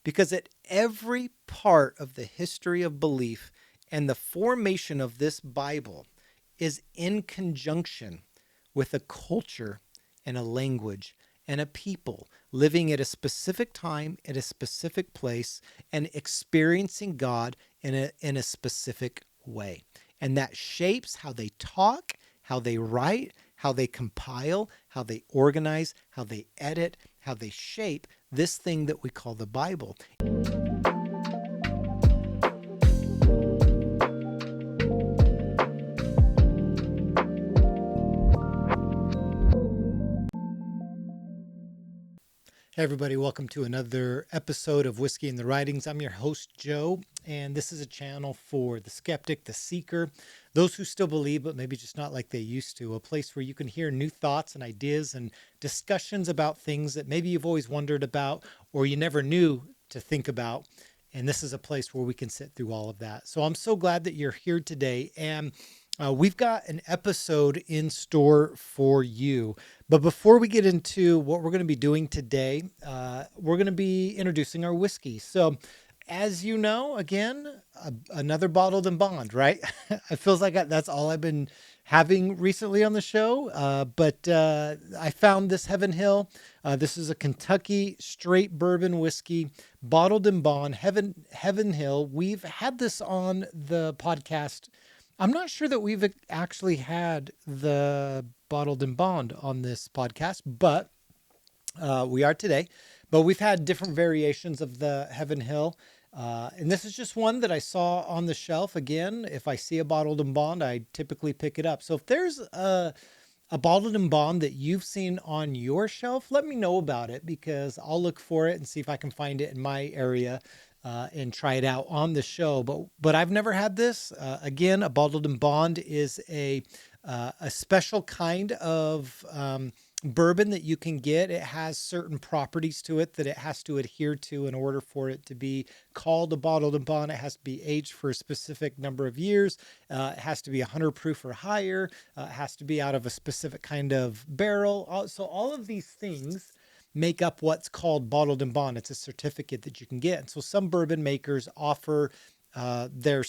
because at every part of the history of belief and the formation of this Bible is in conjunction with a culture and a language and a people living at a specific time, at a specific place, and experiencing God in a specific way. And that shapes how they talk, how they write, how they compile, how they organize, how they edit, how they shape this thing that we call the Bible. Hey everybody, welcome to another episode of Whiskey and the Writings. I'm your host, Joe, and this is a channel for the skeptic, the seeker, those who still believe, but maybe just not like they used to, a place where you can hear new thoughts and ideas and discussions about things that maybe you've always wondered about or you never knew to think about. And this is a place where we can sit through all of that. So I'm so glad that you're here today. And we've got an episode in store for you. But before we get into what we're going to be doing today, we're going to be introducing our whiskey. So as you know, again, another bottled and bond, right? It feels like that's all I've been having recently on the show. But I found this Heaven Hill. This is a Kentucky straight bourbon whiskey, bottled and bond, Heaven Hill. We've had this on the podcast. I'm not sure that we've actually had the bottled and bond on this podcast, but we are today. But we've had different variations of the Heaven Hill. And this is just one that I saw on the shelf. Again, if I see a bottled and bond, I typically pick it up. So if there's a bottled and bond that you've seen on your shelf, let me know about it, because I'll look for it and see if I can find it in my area and try it out on the show. But I've never had this. Again, a bottled and bond is a special kind of bourbon that you can get. It has certain properties to it that it has to adhere to in order for it to be called a bottled and bond. It has to be aged for a specific number of years. It has to be 100 proof or higher. It has to be out of a specific kind of barrel. So all of these things make up what's called bottled and bond. It's a certificate that you can get. And so some bourbon makers offer their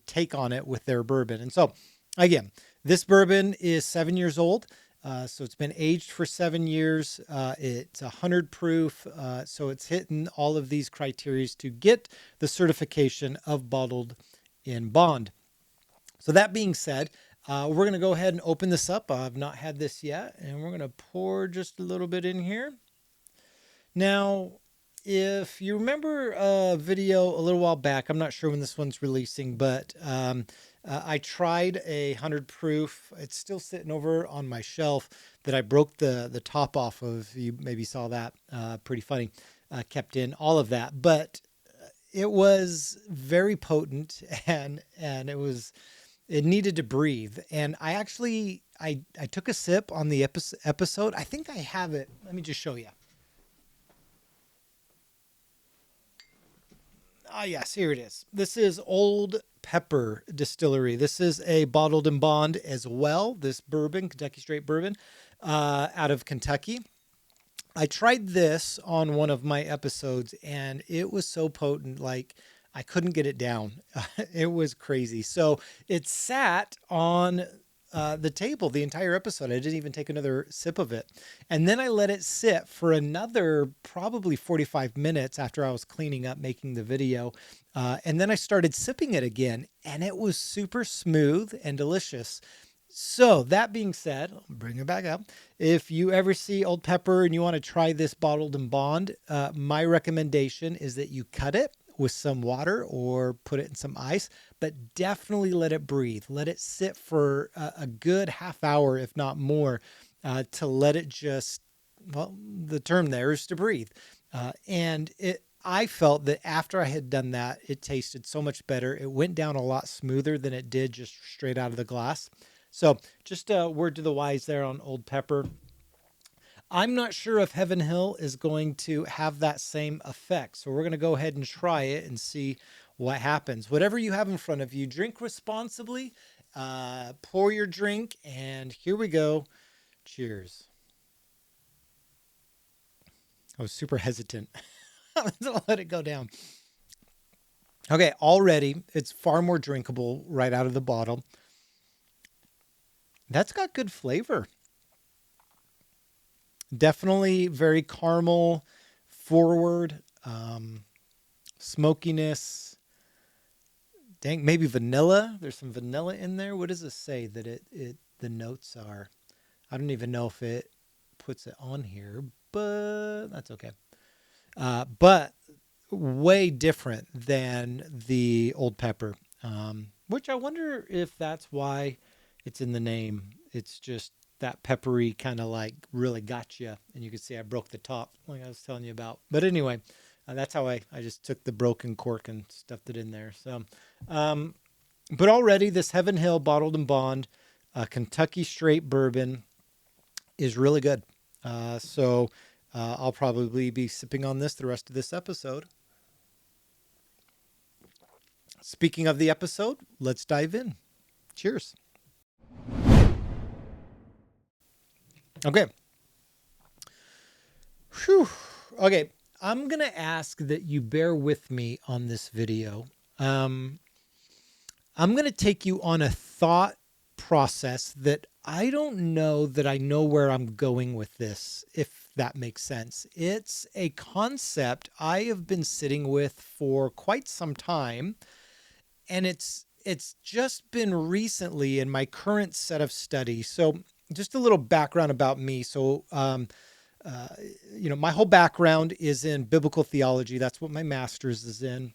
take on it with their bourbon. And so again, this bourbon is 7 years old. So it's been aged for 7 years. It's 100 proof. So it's hitting all of these criteria to get the certification of bottled in bond. So that being said, we're going to go ahead and open this up. I've not had this yet, and we're going to pour just a little bit in here. Now, if you remember a video a little while back, I'm not sure when this one's releasing, but I tried a 100 proof. It's still sitting over on my shelf that I broke the top off of. You maybe saw that. Pretty funny. Kept in all of that, but it was very potent, and it needed to breathe. And I actually I took a sip on the episode. I think I have it. Let me just show you. Ah, yes, here it is. This is Old Pepper Distillery. This is a bottled and bond as well. This bourbon, Kentucky straight bourbon, out of Kentucky. I tried this on one of my episodes, and it was so potent, like I couldn't get it down. It was crazy. So it sat on the table the entire episode. I didn't even take another sip of it. And then I let it sit for another probably 45 minutes after I was cleaning up, making the video. And then I started sipping it again, and it was super smooth and delicious. So that being said, I'll bring it back up. If you ever see Old Pepper and you want to try this bottled and bond, my recommendation is that you cut it with some water or put it in some ice, but definitely let it breathe. Let it sit for a good half hour, if not more, to let it just, well, the term there is to breathe. I felt that after I had done that, it tasted so much better. It went down a lot smoother than it did just straight out of the glass. So just a word to the wise there on Old Pepper. I'm not sure if Heaven Hill is going to have that same effect. So we're going to go ahead and try it and see what happens. Whatever you have in front of you, drink responsibly, pour your drink, and here we go. Cheers. I was super hesitant. Let's let it go down. Okay, already it's far more drinkable right out of the bottle. That's got good flavor. Definitely very caramel forward, smokiness. Dang, maybe vanilla. There's some vanilla in there. What does it say that it the notes are? I don't even know if it puts it on here, but that's okay. But way different than the old pepper, which I wonder if that's why it's in the name. It's just that peppery kind of like really got you. And you can see I broke the top like I was telling you about. But anyway, that's how I just took the broken cork and stuffed it in there. So, um, but already this Heaven Hill Bottled and Bond Kentucky Straight Bourbon is really good. So I'll probably be sipping on this the rest of this episode. Speaking of the episode, let's dive in. Cheers. Okay. Whew. Okay. I'm going to ask that you bear with me on this video. I'm going to take you on a thought process that I don't know that I know where I'm going with this, if that makes sense. It's a concept I have been sitting with for quite some time, and it's just been recently in my current set of study. So just a little background about me. Uh, my whole background is in biblical theology. That's what my master's is in.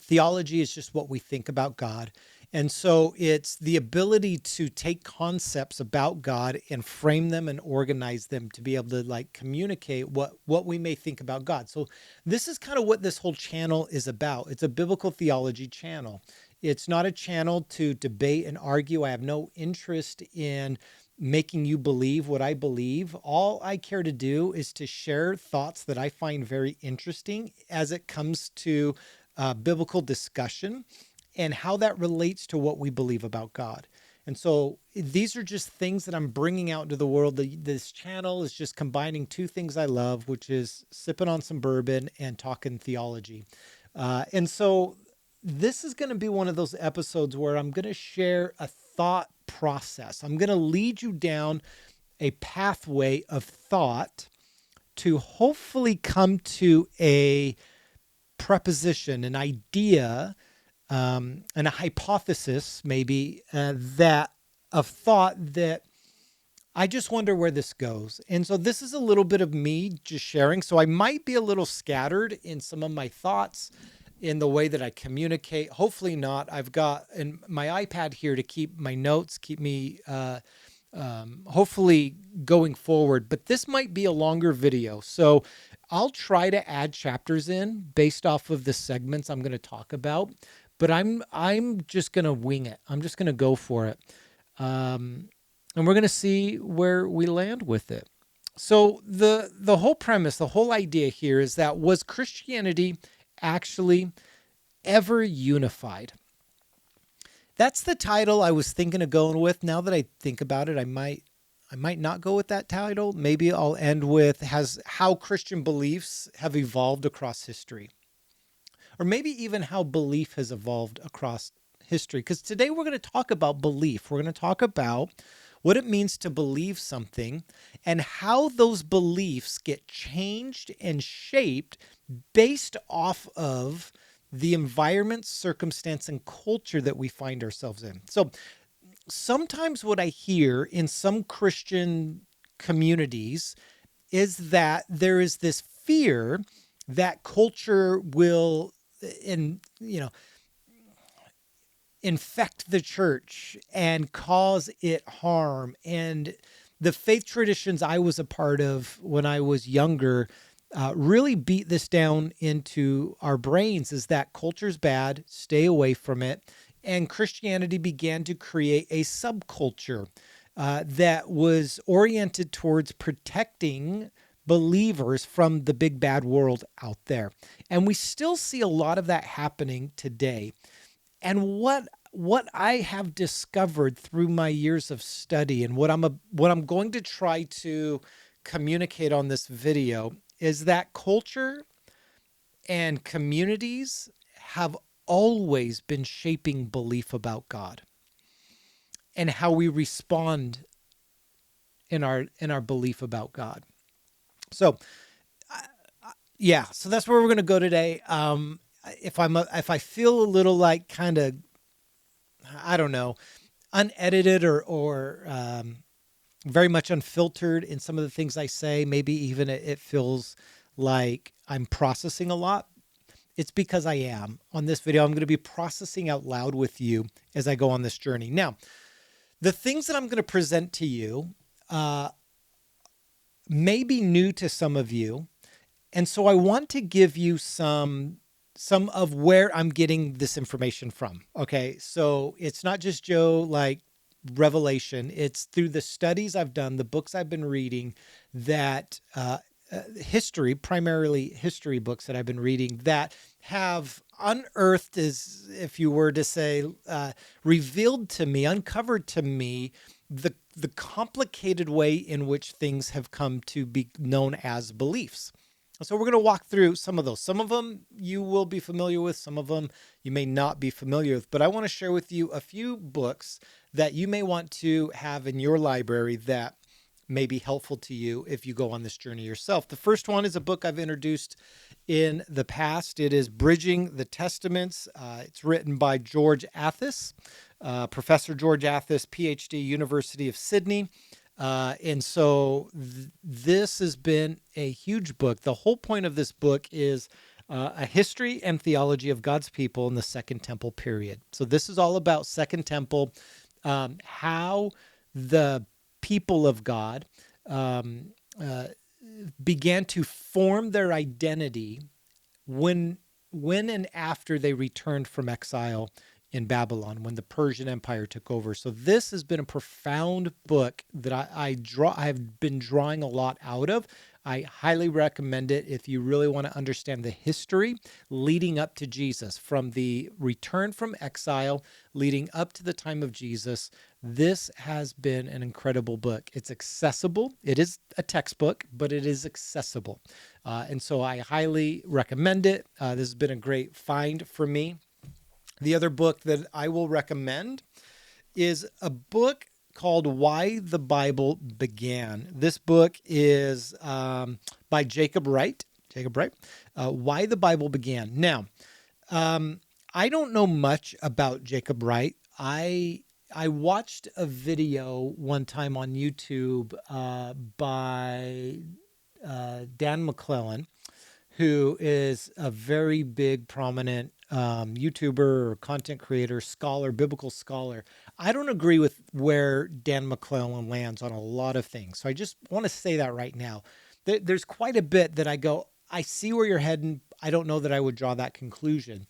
Theology is just what we think about God. And so it's the ability to take concepts about God and frame them and organize them to be able to like communicate what we may think about God. So this is kind of what this whole channel is about. It's a biblical theology channel. It's not a channel to debate and argue. I have no interest in making you believe what I believe. All I care to do is to share thoughts that I find very interesting as it comes to biblical discussion and how that relates to what we believe about God. And so these are just things that I'm bringing out into the world. This channel is just combining two things I love, which is sipping on some bourbon and talking theology. And so this is going to be one of those episodes where I'm going to share a thought process. I'm going to lead you down a pathway of thought to hopefully come to a preposition, an idea, and a hypothesis, maybe that of thought that I just wonder where this goes. And so this is a little bit of me just sharing. So I might be a little scattered in some of my thoughts in the way that I communicate. Hopefully not. I've got my iPad here to keep my notes, keep me hopefully going forward. But this might be a longer video. So I'll try to add chapters in based off of the segments I'm going to talk about. But I'm just going to wing it. I'm just going to go for it. And we're going to see where we land with it. So the whole premise, the whole idea here is that was Christianity actually ever unified? That's the title I was thinking of going with. Now that I think about it, I might not go with that title. Maybe I'll end with how Christian beliefs have evolved across history. Or maybe even how belief has evolved across history. Because today we're going to talk about belief. We're going to talk about what it means to believe something and how those beliefs get changed and shaped based off of the environment, circumstance, and culture that we find ourselves in. So sometimes what I hear in some Christian communities is that there is this fear that culture will infect the church and cause it harm. And the faith traditions I was a part of when I was younger really beat this down into our brains, is that culture's bad, stay away from it. And Christianity began to create a subculture that was oriented towards protecting believers from the big bad world out there. And we still see a lot of that happening today. And what I have discovered through my years of study and what I'm going to try to communicate on this video is that culture and communities have always been shaping belief about God and how we respond in our belief about God. So yeah, so that's where we're going to go today. If I feel a little like kind of, I don't know, unedited or very much unfiltered in some of the things I say, maybe even it feels like I'm processing a lot. It's because I am. On this video, I'm going to be processing out loud with you as I go on this journey. Now, the things that I'm going to present to you may be new to some of you. And so I want to give you some of where I'm getting this information from. Okay. So it's not just Joe like revelation. It's through the studies I've done, the books I've been reading, that history, primarily history books that I've been reading that have unearthed, as if you were to say, revealed to me, uncovered to me, the complicated way in which things have come to be known as beliefs. So we're going to walk through some of those. Some of them you will be familiar with. Some of them you may not be familiar with. But I want to share with you a few books that you may want to have in your library that may be helpful to you if you go on this journey yourself. The first one is a book I've introduced in the past. It is Bridging the Testaments. It's written by George Athas, Professor George Athas, PhD, University of Sydney. And so this has been a huge book. The whole point of this book is a history and theology of God's people in the Second Temple period. So this is all about Second Temple, how the people of God began to form their identity when and after they returned from exile in Babylon, when the Persian Empire took over. So this has been a profound book that I've been drawing a lot out of. I highly recommend it if you really want to understand the history leading up to Jesus, from the return from exile leading up to the time of Jesus. This has been an incredible book. It's accessible. It is a textbook, but it is accessible. And so I highly recommend it. This has been a great find for me. The other book that I will recommend is a book called Why the Bible Began. This book is by Jacob Wright. Why the Bible Began. Now, I don't know much about Jacob Wright. I watched a video one time on YouTube by Dan McClellan, who is a very big, prominent YouTuber or content creator, scholar, biblical scholar. I don't agree with where Dan McClellan lands on a lot of things. So I just want to say that right now. There's quite a bit that I go, I see where you're heading. I don't know that I would draw that conclusion.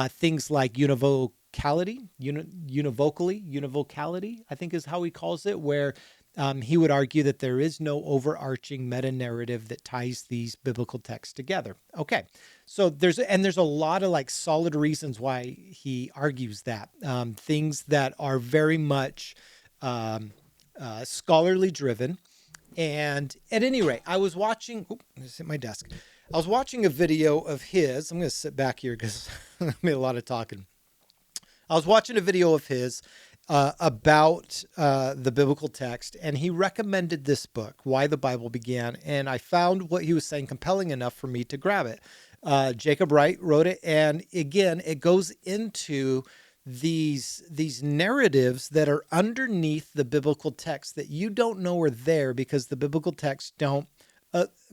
Things like univocality, I think is how he calls it, where he would argue that there is no overarching meta-narrative that ties these biblical texts together. Okay, so there's a lot of like solid reasons why he argues that. Things that are very much scholarly driven. And at any rate, I was watching, this hit my desk. I was watching a video of his. I'm going to sit back here because I made a lot of talking. I was watching a video of his about the biblical text, and he recommended this book, Why the Bible Began, and I found what he was saying compelling enough for me to grab it. Jacob Wright wrote it, and again, it goes into these narratives that are underneath the biblical text that you don't know are there because the biblical texts don't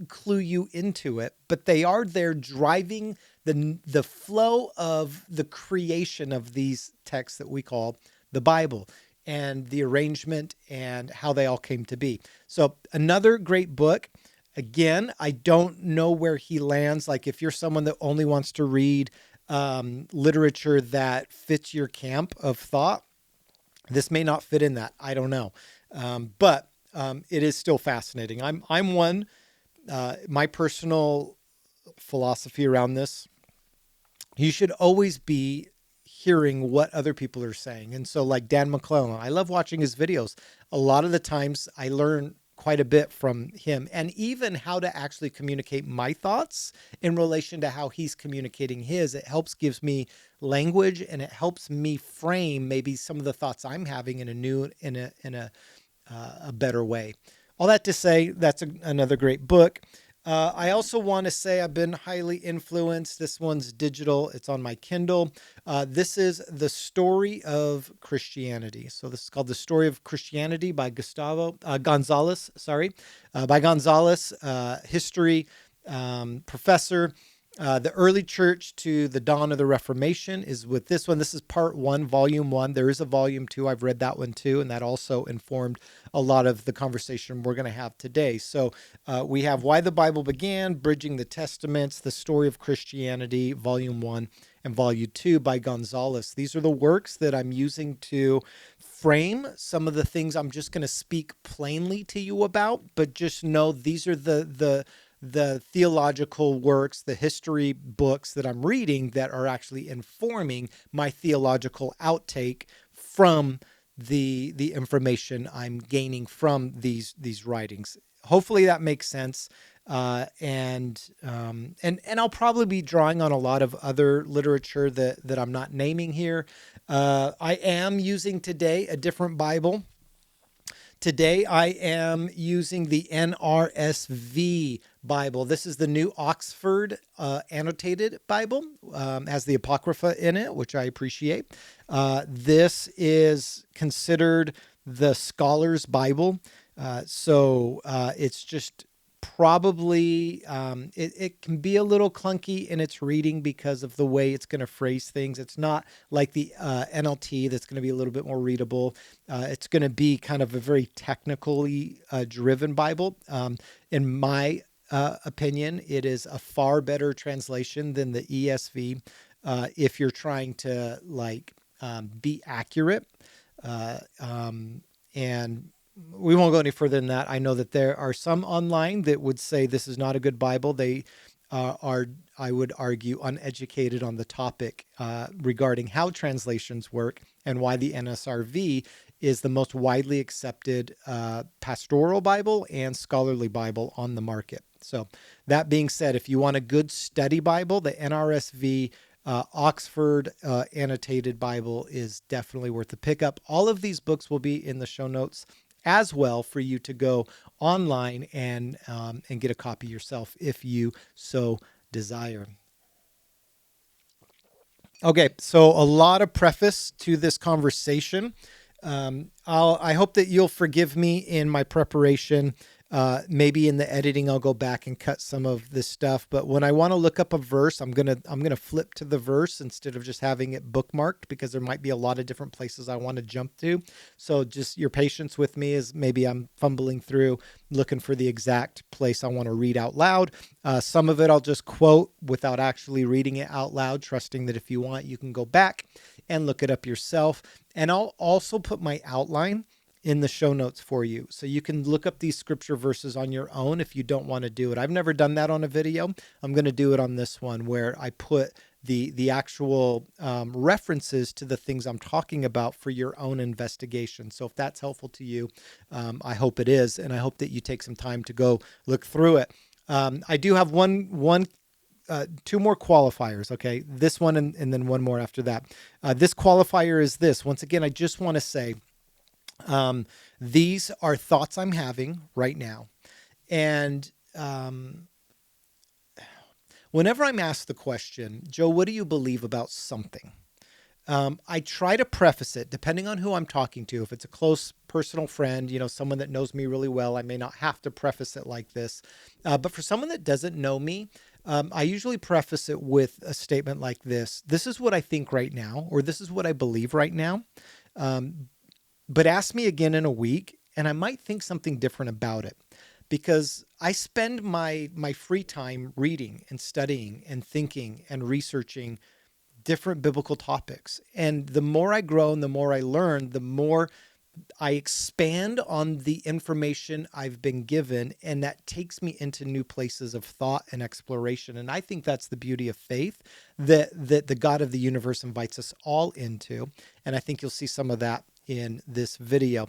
clue you into it, but they are there driving the flow of the creation of these texts that we call the Bible, and the arrangement and how they all came to be. So another great book. Again, I don't know where he lands. Like if you're someone that only wants to read literature that fits your camp of thought, this may not fit in that. I don't know. But it is still fascinating. I'm one, my personal philosophy around this, you should always be hearing what other people are saying. And so like Dan McClellan, I love watching his videos. A lot of the times I learn quite a bit from him, and even how to actually communicate my thoughts in relation to how he's communicating his. It helps gives me language, and it helps me frame maybe some of the thoughts I'm having in a better way. All that to say, that's another great book. I also want to say I've been highly influenced. This one's digital. It's on my Kindle. This is The Story of Christianity. So this is called The Story of Christianity by Gonzalez. By Gonzalez, history professor. The early church to the dawn of the Reformation is with this one. This is part 1, volume 1. There is a volume 2. I've read that one too, and that also informed a lot of the conversation we're going to have today. So we have Why the Bible Began, Bridging the Testaments, The Story of Christianity, volume 1, and volume 2 by Gonzalez. These are the works that I'm using to frame some of the things I'm just going to speak plainly to you about, but just know these are the theological works, the history books that I'm reading that are actually informing my theological outtake from the information I'm gaining from these writings. Hopefully that makes sense. And I'll probably be drawing on a lot of other literature that I'm not naming here. I am using today a different Bible. Today, I am using the NRSV Bible. This is the New Oxford Annotated Bible, has the Apocrypha in it, which I appreciate. This is considered the Scholar's Bible. So it's just probably, it can be a little clunky in its reading because of the way it's going to phrase things. It's not like the NLT that's going to be a little bit more readable. It's going to be kind of a very technically driven Bible. In my opinion, it is a far better translation than the ESV if you're trying to be accurate. And we won't go any further than that. I know that there are some online that would say this is not a good Bible. They are, I would argue, uneducated on the topic regarding how translations work and why the NSRV is the most widely accepted pastoral Bible and scholarly Bible on the market. So that being said, if you want a good study Bible, the NRSV Oxford Annotated Bible is definitely worth the pickup. All of these books will be in the show notes as well for you to go online and get a copy yourself if you so desire. Okay, so a lot of preface to this conversation. I hope that you'll forgive me in my preparation. Maybe in the editing, I'll go back and cut some of this stuff. But when I want to look up a verse, I'm gonna flip to the verse instead of just having it bookmarked because there might be a lot of different places I want to jump to. So just your patience with me as maybe I'm fumbling through looking for the exact place I want to read out loud. Some of it I'll just quote without actually reading it out loud, trusting that if you want, you can go back and look it up yourself. And I'll also put my outline in the show notes for you. So you can look up these scripture verses on your own if you don't want to do it. I've never done that on a video. I'm going to do it on this one where I put the actual references to the things I'm talking about for your own investigation. So if that's helpful to you, I hope it is. And I hope that you take some time to go look through it. I do have two more qualifiers. Okay. This one and then one more after that. This qualifier is this. Once again, I just want to say, these are thoughts I'm having right now. And whenever I'm asked the question, Joe, what do you believe about something? I try to preface it depending on who I'm talking to. If it's a close personal friend, someone that knows me really well, I may not have to preface it like this. But for someone that doesn't know me, I usually preface it with a statement like this. This is what I think right now, or this is what I believe right now. But ask me again in a week, and I might think something different about it because I spend my free time reading and studying and thinking and researching different biblical topics. And the more I grow and the more I learn, the more I expand on the information I've been given, and that takes me into new places of thought and exploration. And I think that's the beauty of faith that the God of the universe invites us all into. And I think you'll see some of that in this video.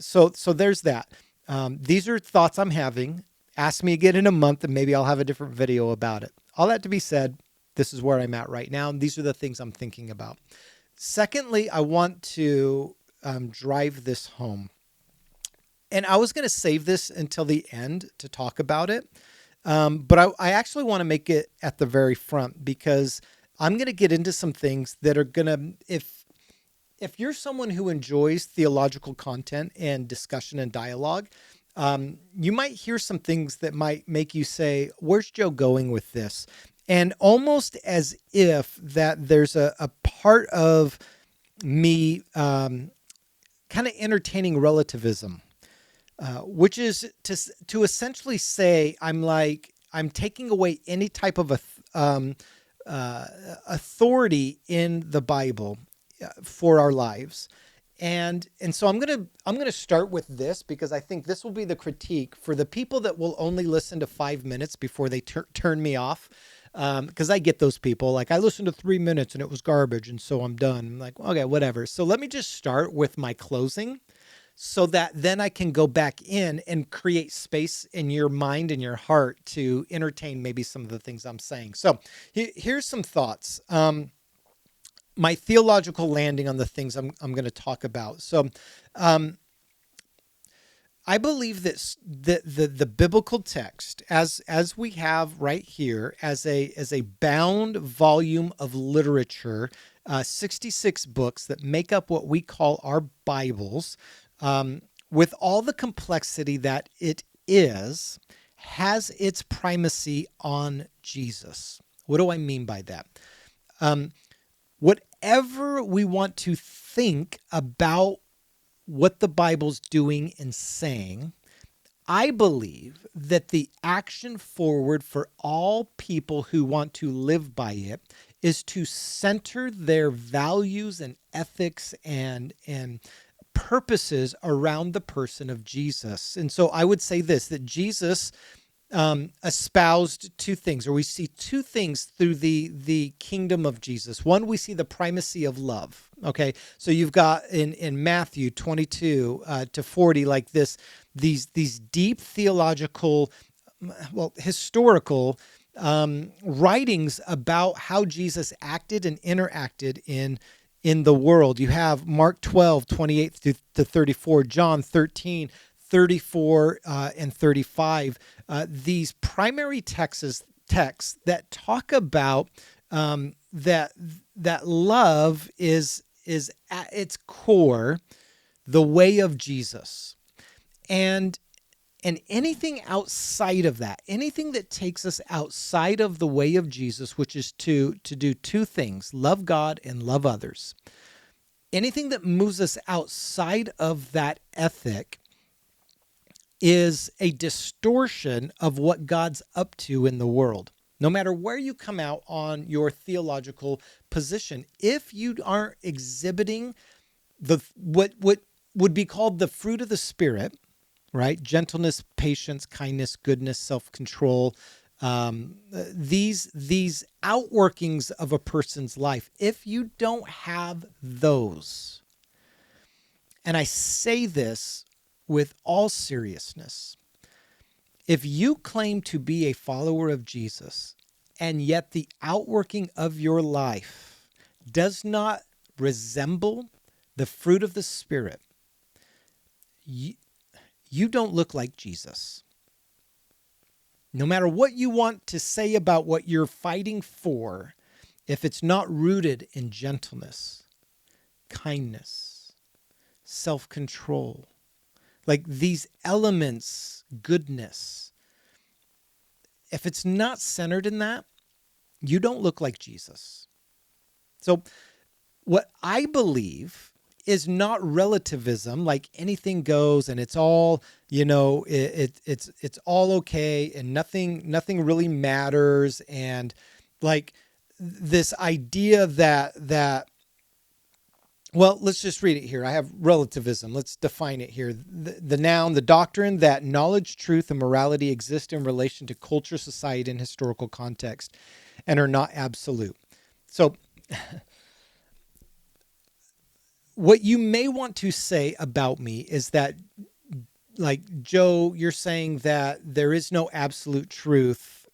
So there's that. These are thoughts I'm having. Ask me again in a month and maybe I'll have a different video about it. All that to be said, this is where I'm at right now. And these are the things I'm thinking about. Secondly, I want to drive this home. And I was going to save this until the end to talk about it. But I actually want to make it at the very front because I'm going to get into some things that are going to, if you're someone who enjoys theological content and discussion and dialogue, you might hear some things that might make you say, where's Joe going with this? And almost as if that there's a part of me kind of entertaining relativism, which is to essentially say I'm taking away any type of authority in the Bible for our lives. And so I'm gonna start with this because I think this will be the critique for the people that will only listen to 5 minutes before they turn me off. Because I get those people like I listened to 3 minutes and it was garbage and so I'm done. I'm like, okay, whatever. So let me just start with my closing so that then I can go back in and create space in your mind and your heart to entertain maybe some of the things I'm saying. So here's some thoughts. My theological landing on the things I'm going to talk about. So, I believe that the biblical text, as we have right here, as a bound volume of literature, 66 books that make up what we call our Bibles, with all the complexity that it is, has its primacy on Jesus. What do I mean by that? Whatever we want to think about what the Bible's doing and saying, I believe that the action forward for all people who want to live by it is to center their values and ethics and purposes around the person of Jesus. And so I would say this, that Jesus espoused two things, or we see two things through the kingdom of Jesus. One, we see the primacy of love. Okay, so you've got in Matthew 22 to 40, like these deep theological, historical writings about how Jesus acted and interacted in the world. You have Mark 12, 28 to 34, John 13, 34 and 35, these primary texts that talk about that love is at its core the way of Jesus, and anything outside of that, anything that takes us outside of the way of Jesus, which is to do two things: love God and love others. Anything that moves us outside of that ethic is a distortion of what God's up to in the world. No matter where you come out on your theological position, if you aren't exhibiting what would be called the fruit of the Spirit, right? Gentleness, patience, kindness, goodness, self-control, these outworkings of a person's life, if you don't have those, and I say this with all seriousness, if you claim to be a follower of Jesus and yet the outworking of your life does not resemble the fruit of the Spirit, you don't look like Jesus. No matter what you want to say about what you're fighting for, if it's not rooted in gentleness, kindness, self-control, like these elements, goodness, if it's not centered in that, you don't look like Jesus. So what I believe is not relativism, like anything goes and it's all, it's all okay and nothing really matters, and like this idea that well, let's just read it here. I have relativism. Let's define it here. The noun, the doctrine that knowledge, truth, and morality exist in relation to culture, society, and historical context and are not absolute. So what you may want to say about me is that like Joe, you're saying that there is no absolute truth,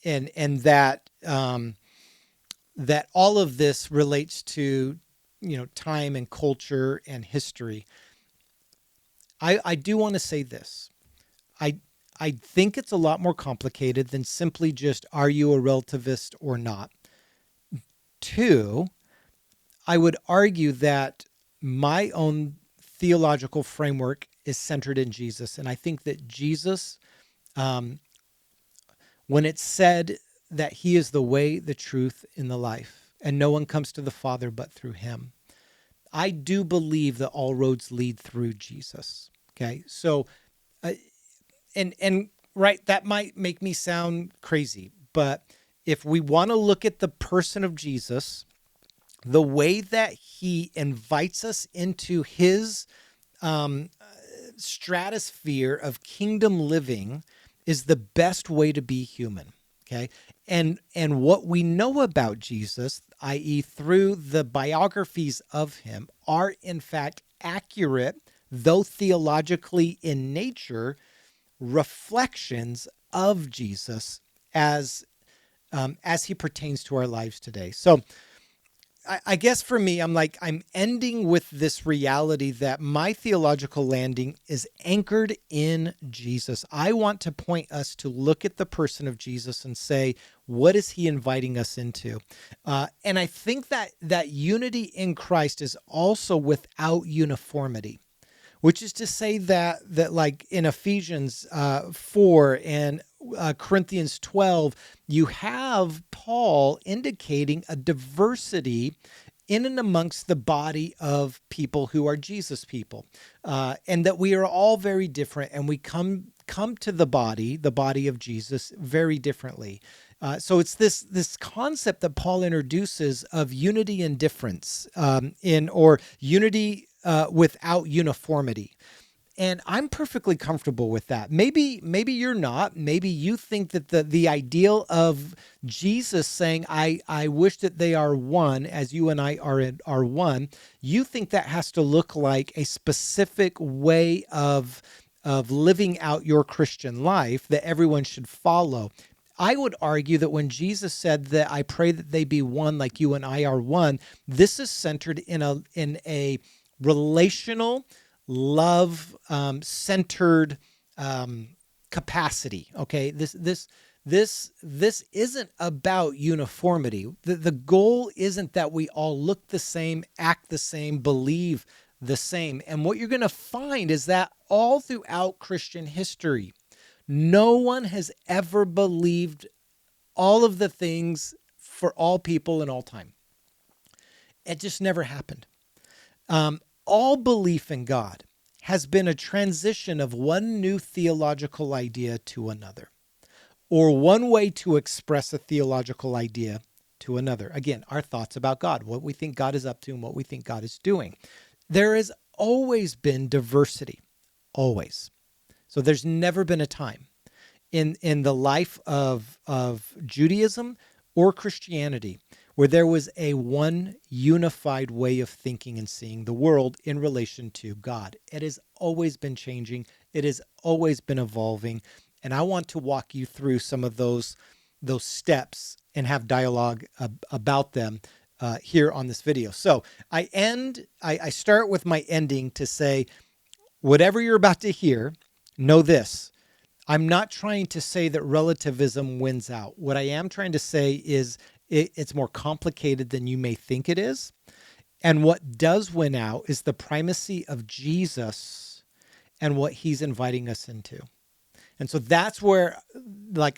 and that that all of this relates to, time and culture and history. I do want to say this. I I think it's a lot more complicated than simply just, are you a relativist or not? Two, I would argue that my own theological framework is centered in Jesus. And I think that Jesus, um, when it's said that he is the way, the truth, and the life, and no one comes to the Father but through him, I do believe that all roads lead through Jesus. Okay. So, uh, and right, that might make me sound crazy, but if we want to look at the person of Jesus, the way that he invites us into his um, stratosphere of kingdom living is the best way to be human. Okay. And what we know about Jesus, i.e., through the biographies of him, are in fact accurate, though theologically in nature, reflections of Jesus as he pertains to our lives today. So I guess for me, I'm ending with this reality that my theological landing is anchored in Jesus. I want to point us to look at the person of Jesus and say, what is he inviting us into? And I think that unity in Christ is also without uniformity, which is to say that like in Ephesians 4 and Corinthians 12, you have Paul indicating a diversity in and amongst the body of people who are Jesus people, and that we are all very different, and we come to the body of Jesus, very differently. So it's this concept that Paul introduces of unity and difference, or unity without uniformity. And I'm perfectly comfortable with that. Maybe you're not. Maybe you think that the ideal of Jesus saying, I wish that they are one as you and I are one, you think that has to look like a specific way of living out your Christian life that everyone should follow. I would argue that when Jesus said that I pray that they be one like you and I are one, this is centered in a relational, love centered capacity. Okay, this isn't about uniformity. The goal isn't that we all look the same, act the same, believe the same. And what you're going to find is that all throughout Christian history, no one has ever believed all of the things for all people in all time. It just never happened. All belief in God has been a transition of one new theological idea to another, or one way to express a theological idea to another. Again, our thoughts about God, what we think God is up to and what we think God is doing. There has always been diversity, always. So there's never been a time in the life of Judaism or Christianity where there was a one unified way of thinking and seeing the world in relation to God. It has always been changing. It has always been evolving. And I want to walk you through some of those steps and have dialogue about them here on this video. So I start with my ending to say, whatever you're about to hear, know this. I'm not trying to say that relativism wins out. What I am trying to say is it's more complicated than you may think it is. And what does win out is the primacy of Jesus and what he's inviting us into. And so that's where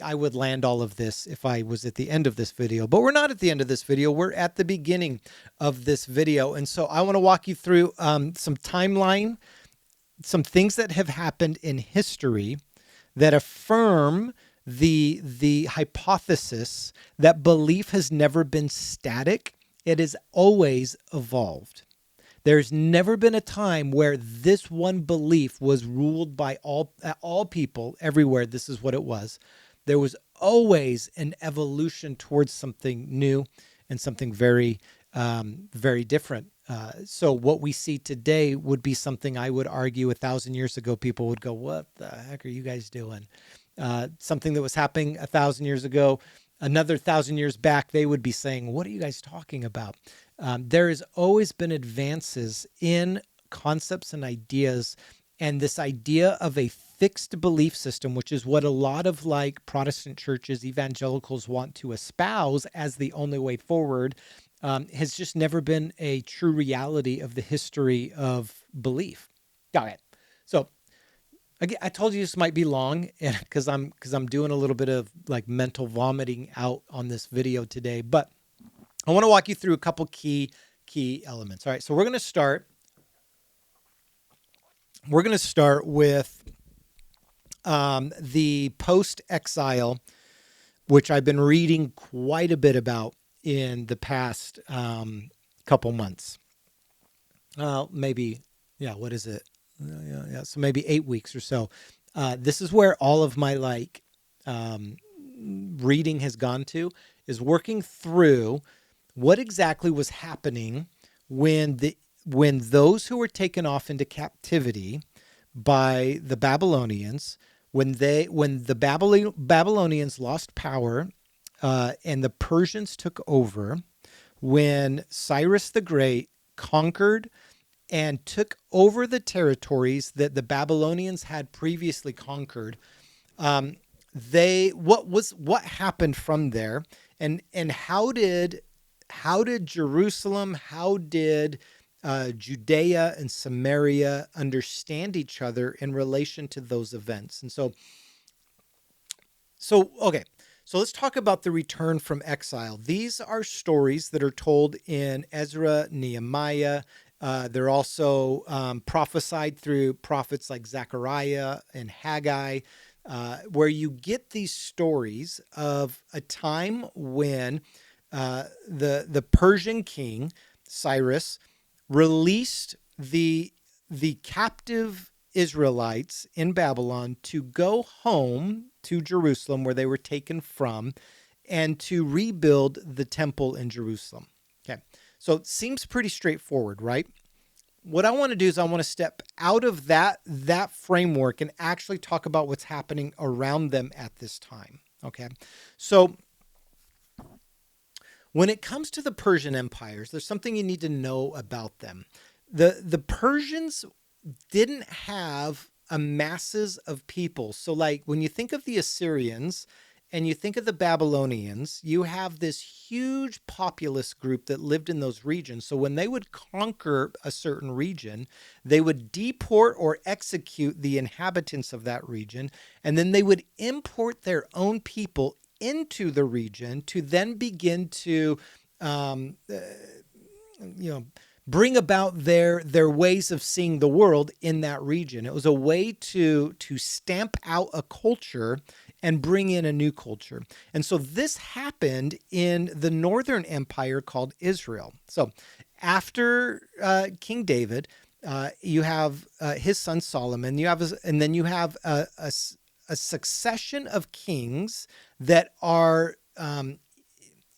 I would land all of this if I was at the end of this video. But we're not at the end of this video. We're at the beginning of this video. And so I want to walk you through some timeline, some things that have happened in history that affirm the hypothesis that belief has never been static. It has always evolved. There's never been a time where this one belief was ruled by all people everywhere. This is what it was. There was always an evolution towards something new and something very, very different So what we see today would be something I would argue 1,000 years ago, people would go, what the heck are you guys doing? Something that was happening 1,000 years ago, another 1,000 years back, they would be saying, what are you guys talking about? There has always been advances in concepts and ideas, and this idea of a fixed belief system, which is what a lot of like Protestant churches, evangelicals want to espouse as the only way forward, has just never been a true reality of the history of belief. Got it. So again, I told you this might be long, and because I'm doing a little bit of like mental vomiting out on this video today, but I want to walk you through a couple key elements. All right, so we're going to start with the post-exile, which I've been reading quite a bit about in the past couple months. Maybe, yeah, what is it? Yeah, so maybe 8 weeks or so. This is where all of my like reading has gone to, is working through what exactly was happening when those who were taken off into captivity by the Babylonians, when the Babylonians lost power and the Persians took over, when Cyrus the Great conquered and took over the territories that the Babylonians had previously conquered. What happened from there, and how did Jerusalem, how did Judea and Samaria understand each other in relation to those events? And so okay. So let's talk about the return from exile. These are stories that are told in Ezra, Nehemiah. They're also prophesied through prophets like Zechariah and Haggai, where you get these stories of a time when the Persian king, Cyrus, released the captive Israelites in Babylon to go home to Jerusalem, where they were taken from, and to rebuild the temple in Jerusalem. Okay, so it seems pretty straightforward, right? What I want to do is I want to step out of that framework and actually talk about what's happening around them at this time. Okay, so when it comes to the Persian empires, there's something you need to know about them. The Persians didn't have a masses of people. So like when you think of the Assyrians and you think of the Babylonians, you have this huge populous group that lived in those regions. So when they would conquer a certain region, they would deport or execute the inhabitants of that region, and then they would import their own people into the region to then begin to bring about their ways of seeing the world in that region. It was a way to stamp out a culture and bring in a new culture. And so this happened in the northern empire called Israel. So after King David, you have his son Solomon. And then you have a succession of kings that are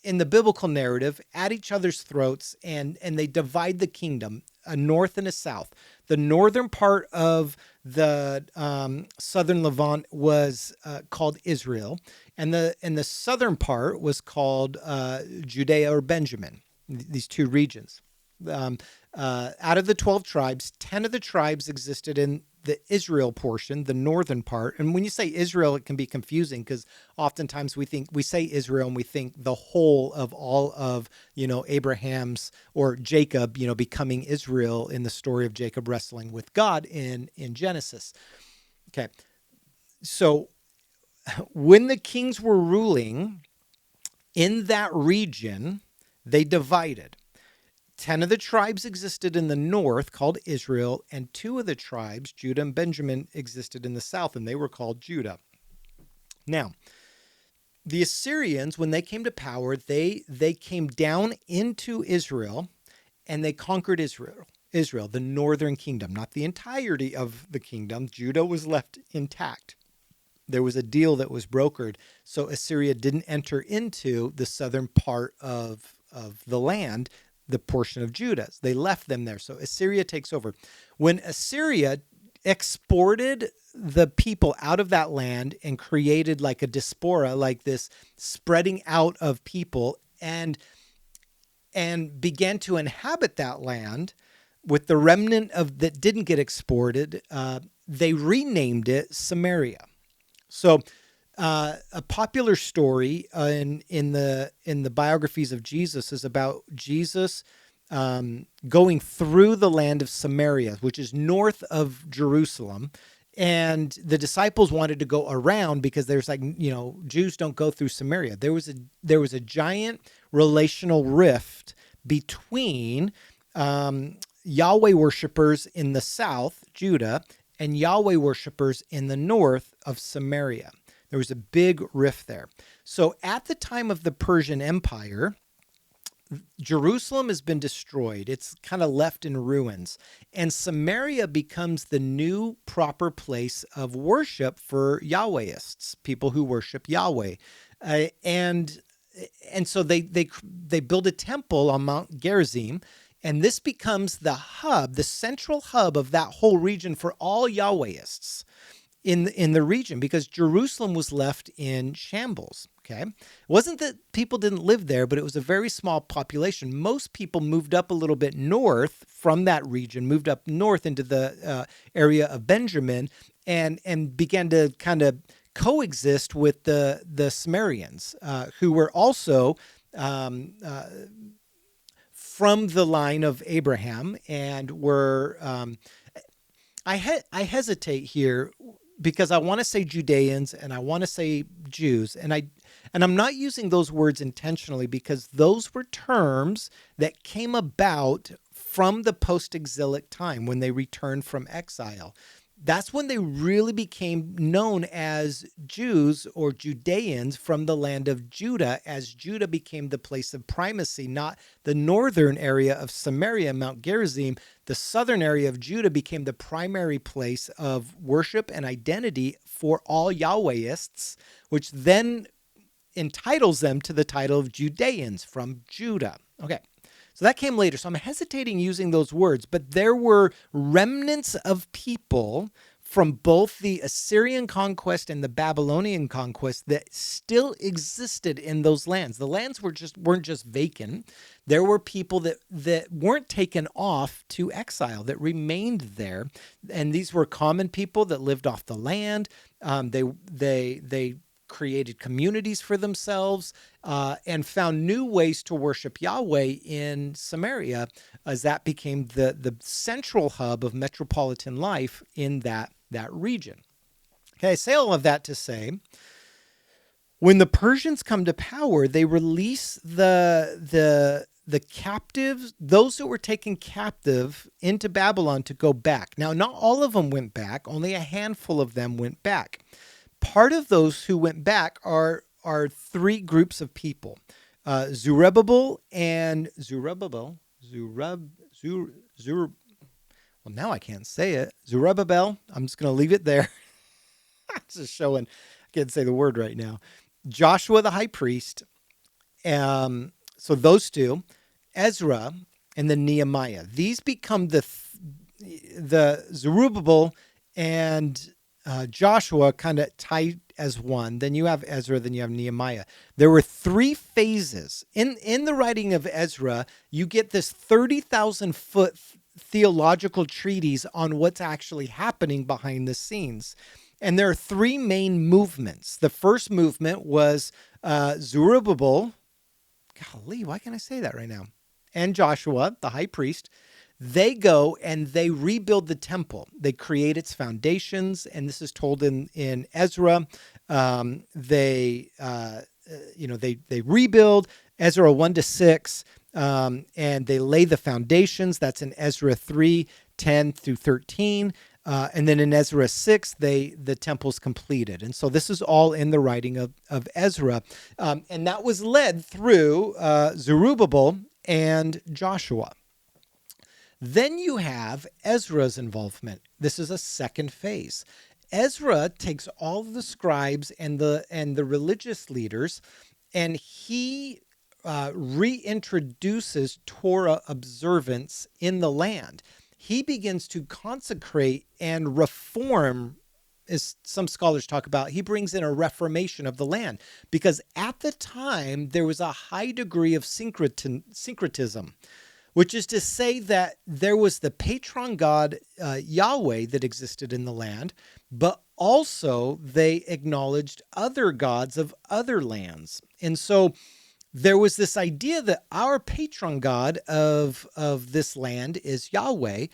in the biblical narrative at each other's throats, and they divide the kingdom, a north and a south. The northern part of the southern Levant was called Israel, and the southern part was called Judea or Benjamin, these two regions. Out of the 12 tribes, 10 of the tribes existed in the Israel portion, the northern part. And when you say Israel, it can be confusing because oftentimes we say Israel and we think the whole of all of, Abraham's or Jacob, becoming Israel in the story of Jacob wrestling with God in Genesis. Okay. So when the kings were ruling in that region, they divided. 10 of the tribes existed in the north, called Israel, and 2 of the tribes, Judah and Benjamin, existed in the south, and they were called Judah. Now, the Assyrians, when they came to power, they came down into Israel, and they conquered Israel, the northern kingdom, not the entirety of the kingdom. Judah was left intact. There was a deal that was brokered, so Assyria didn't enter into the southern part of the land. the portion of Judah. They left them there. So Assyria takes over. When Assyria exported the people out of that land and created like a diaspora, like this spreading out of people, and began to inhabit that land with the remnant of that didn't get exported, they renamed it Samaria. So a popular story in the biographies of Jesus is about Jesus going through the land of Samaria, which is north of Jerusalem. And the disciples wanted to go around because there's like, Jews don't go through Samaria. There was a giant relational rift between Yahweh worshipers in the south, Judah, and Yahweh worshipers in the north of Samaria. There was a big rift there. So at the time of the Persian Empire, Jerusalem has been destroyed. It's kind of left in ruins. And Samaria becomes the new proper place of worship for Yahwehists, people who worship Yahweh. And so they build a temple on Mount Gerizim, and this becomes the hub, the central hub of that whole region for all Yahwehists in the region, because Jerusalem was left in shambles. Okay, it wasn't that people didn't live there, but it was a very small population. Most people moved up a little bit north from that region, moved up north into the area of Benjamin, and began to kind of coexist with the Sumerians, who were also from the line of Abraham, and were I hesitate here because I want to say Judeans and I want to say Jews, and I'm not using those words intentionally because those were terms that came about from the post-exilic time when they returned from exile. That's when they really became known as Jews or Judeans from the land of Judah, as Judah became the place of primacy, not the northern area of Samaria, Mount Gerizim. The southern area of Judah became the primary place of worship and identity for all Yahwehists, which then entitles them to the title of Judeans from Judah. Okay. So that came later. So I'm hesitating using those words, but there were remnants of people from both the Assyrian conquest and the Babylonian conquest that still existed in those lands. The lands weren't just vacant. There were people that weren't taken off to exile, that remained there. And these were common people that lived off the land. They created communities for themselves, and found new ways to worship Yahweh in Samaria, as that became the central hub of metropolitan life in that region. Okay, I say all of that to say, when the Persians come to power, they release the captives, those who were taken captive into Babylon, to go back. Now, not all of them went back; only a handful of them went back. Part of those who went back are three groups of people: Zerubbabel. Well, now I can't say it. Zerubbabel. I'm just going to leave it there. It's just showing I can't say the word right now. Joshua the high priest. So those two, Ezra, and then Nehemiah. These become the Zerubbabel and Joshua kind of tied as one. Then you have Ezra, then you have Nehemiah. There were three phases. In the writing of Ezra, you get this 30,000 foot theological treatise on what's actually happening behind the scenes. And there are three main movements. The first movement was Zerubbabel. Golly, why can't I say that right now? And Joshua, the high priest. They go and they rebuild the temple. They create its foundations, and this is told in Ezra. They rebuild Ezra 1-6, and they lay the foundations. That's in Ezra 3:10-13, and then in Ezra 6, the temple's completed. And so this is all in the writing of Ezra, and that was led through Zerubbabel and Joshua. Then you have Ezra's involvement. This is a second phase. Ezra takes all of the scribes and the religious leaders, and he reintroduces Torah observance in the land. He begins to consecrate and reform, as some scholars talk about. He brings in a reformation of the land because at the time there was a high degree of syncretism, which is to say that there was the patron god Yahweh that existed in the land, but also they acknowledged other gods of other lands. And so there was this idea that our patron god of this land is Yahweh,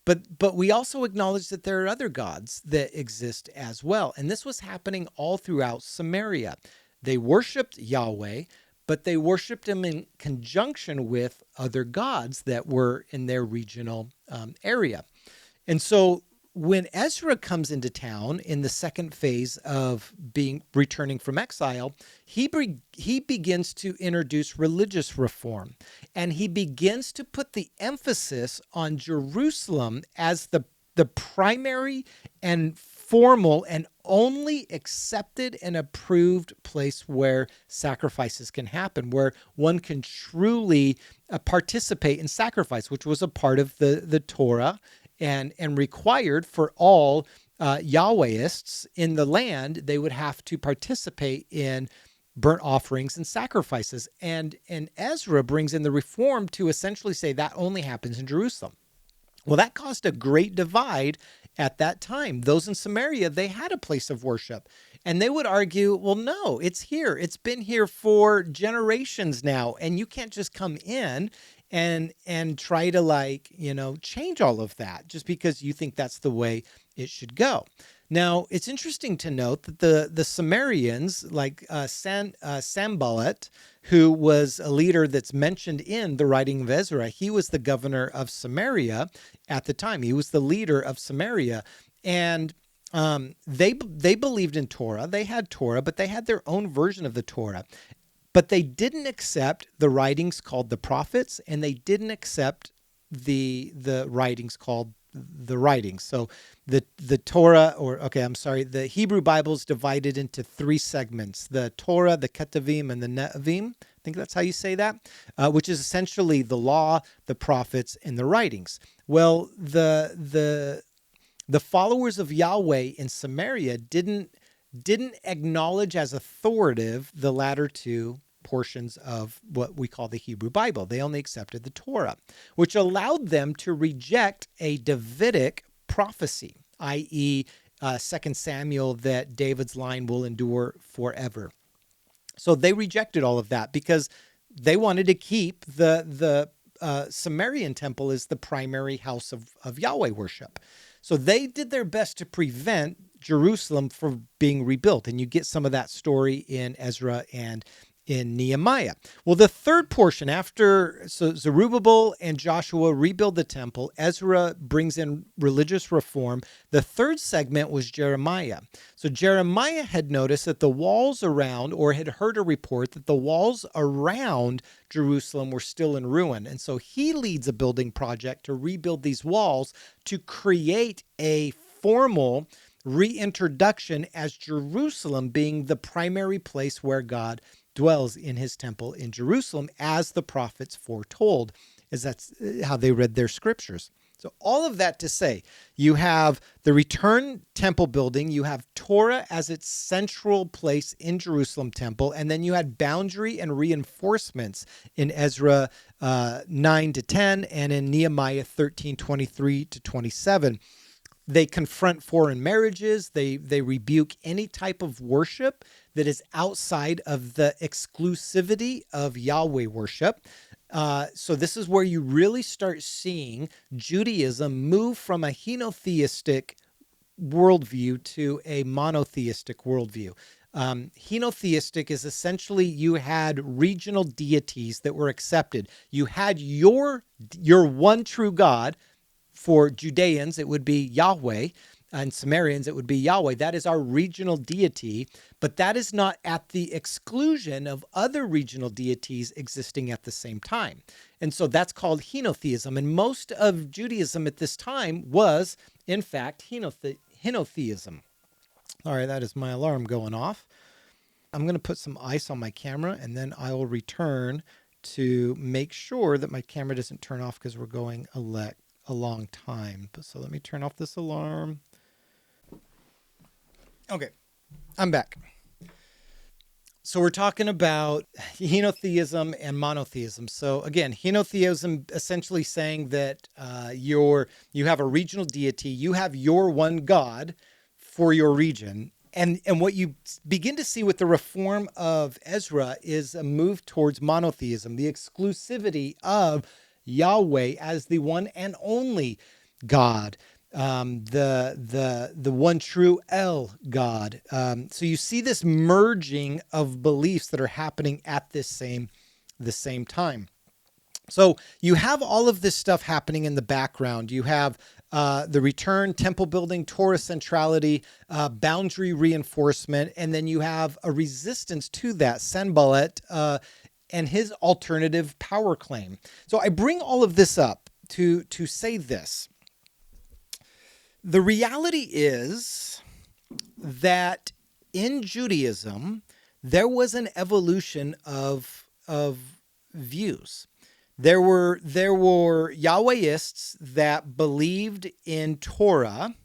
but we also acknowledge that there are other gods that exist as well. And this was happening all throughout Samaria. They worshiped Yahweh, but they worshiped him in conjunction with other gods that were in their regional area. And so when Ezra comes into town in the second phase of returning from exile, he begins to introduce religious reform, and he begins to put the emphasis on Jerusalem as the primary and formal and only accepted and approved place where sacrifices can happen, where one can truly participate in sacrifice, which was a part of the Torah and required for all Yahwehists in the land. They would have to participate in burnt offerings and sacrifices. And Ezra brings in the reform to essentially say that only happens in Jerusalem. Well, that caused a great divide at that time. Those in Samaria, they had a place of worship. And they would argue, well, no, it's here. It's been here for generations now. And you can't just come in and try to change all of that just because you think that's the way it should go. Now, it's interesting to note that the Sumerians, like Sanballat, who was a leader that's mentioned in the writing of Ezra, he was the governor of Samaria at the time. He was the leader of Samaria. And they believed in Torah. They had Torah, but they had their own version of the Torah. But they didn't accept the writings called the prophets, and they didn't accept the writings called the writings. So the Torah, the Hebrew Bible is divided into three segments: the Torah, the Ketuvim, and the Ne'avim. I think that's how you say that, which is essentially the law, the prophets, and the writings. Well, the followers of Yahweh in Samaria didn't acknowledge as authoritative the latter two portions of what we call the Hebrew Bible. They only accepted the Torah, which allowed them to reject a Davidic prophecy, i.e., 2 Samuel, that David's line will endure forever. So they rejected all of that because they wanted to keep the Sumerian temple as the primary house of Yahweh worship. So they did their best to prevent Jerusalem from being rebuilt. And you get some of that story in Ezra and in Nehemiah. Well, the third portion so Zerubbabel and Joshua rebuild the temple. Ezra brings in religious reform. The third segment was Jeremiah. So Jeremiah had noticed that the walls around, or had heard a report that the walls around Jerusalem were still in ruin. And so he leads a building project to rebuild these walls to create a formal reintroduction as Jerusalem being the primary place where God dwells in his temple in Jerusalem, as the prophets foretold, as that's how they read their scriptures. So all of that to say, you have the return temple building, you have Torah as its central place in Jerusalem temple, and then you had boundary and reinforcements in Ezra 9 to 10 and in Nehemiah 13, 23 to 27. They confront foreign marriages. They rebuke any type of worship that is outside of the exclusivity of Yahweh worship. So this is where you really start seeing Judaism move from a henotheistic worldview to a monotheistic worldview. Henotheistic is essentially you had regional deities that were accepted. You had your one true God. For Judeans, it would be Yahweh, and Sumerians, it would be Yahweh. That is our regional deity, but that is not at the exclusion of other regional deities existing at the same time. And so that's called henotheism. And most of Judaism at this time was, in fact, henotheism. All right, that is my alarm going off. I'm going to put some ice on my camera, and then I will return to make sure that my camera doesn't turn off because we're going a long time. So let me turn off this alarm. Okay, I'm back. So we're talking about henotheism and monotheism. So again, henotheism essentially saying that you have a regional deity, you have your one God for your region. And what you begin to see with the reform of Ezra is a move towards monotheism, the exclusivity of Yahweh as the one and only God, the one true El God. So you see this merging of beliefs that are happening at the same time. So you have all of this stuff happening in the background. You have the return, temple building, Torah centrality, boundary reinforcement, and then you have a resistance to that, Sanballat and his alternative power claim. So I bring all of this up to say this. The reality is that in Judaism, there was an evolution of views. There were Yahwehists that believed in Torah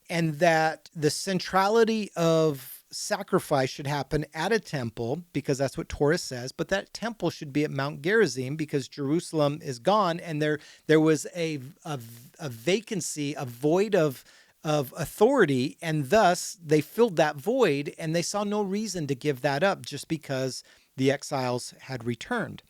and that the centrality of sacrifice should happen at a temple because that's what Torah says, but that temple should be at Mount Gerizim because Jerusalem is gone and there was a vacancy, a void of authority, and thus they filled that void and they saw no reason to give that up just because the exiles had returned.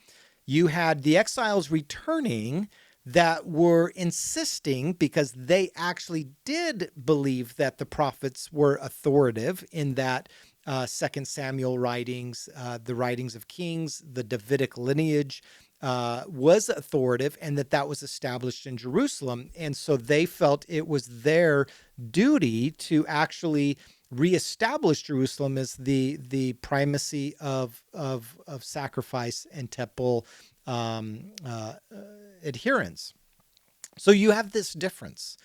You had the exiles returning that were insisting, because they actually did believe that the prophets were authoritative in that 2 Samuel writings, the writings of Kings, the Davidic lineage was authoritative, and that was established in Jerusalem. And so they felt it was their duty to actually reestablish Jerusalem as the primacy of sacrifice and temple adherence. So you have this difference.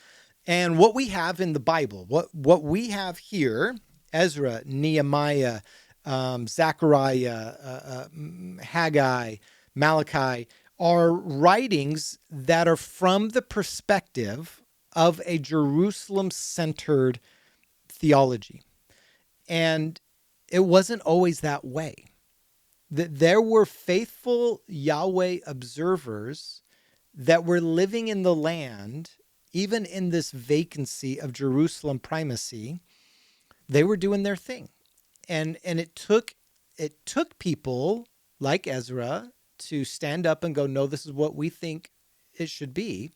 And what we have in the Bible, what we have here, Ezra, Nehemiah, Zechariah, Haggai, Malachi, are writings that are from the perspective of a Jerusalem-centered theology. And it wasn't always that way. That there were faithful Yahweh observers that were living in the land, even in this vacancy of Jerusalem primacy. They were doing their thing. And it took people like Ezra to stand up and go, no, this is what we think it should be.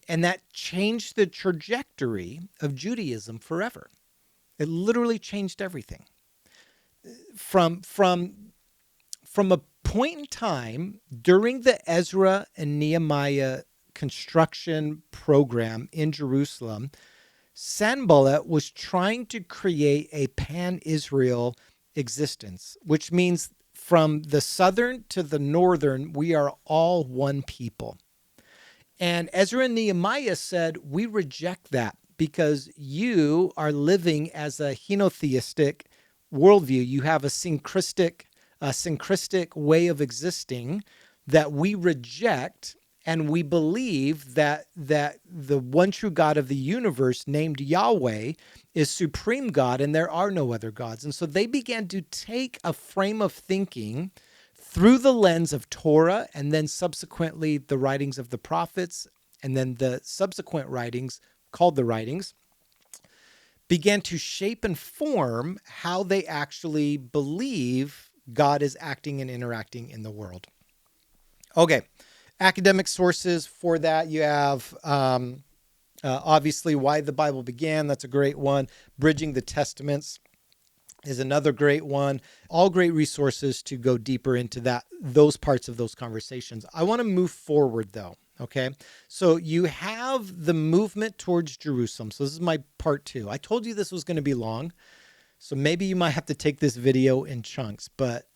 And that changed the trajectory of Judaism forever. It literally changed everything. From a point in time during the Ezra and Nehemiah construction program in Jerusalem, Sanballat was trying to create a pan-Israel existence, which means from the southern to the northern, we are all one people. And Ezra and Nehemiah said, we reject that because you are living as a henotheistic worldview. You have a syncretic way of existing that we reject, and we believe that the one true God of the universe, named Yahweh, is supreme God, and there are no other gods. And so they began to take a frame of thinking through the lens of Torah, and then subsequently the writings of the prophets, and then the subsequent writings called the writings, began to shape and form how they actually believe God is acting and interacting in the world. Okay, academic sources for that, you have obviously Why the Bible Began. That's a great one. Bridging the Testaments is another great one. All great resources to go deeper into those parts of those conversations. I want to move forward though. Okay, so you have the movement towards Jerusalem. So this is my part 2. I told you this was going to be long, so maybe you might have to take this video in chunks, but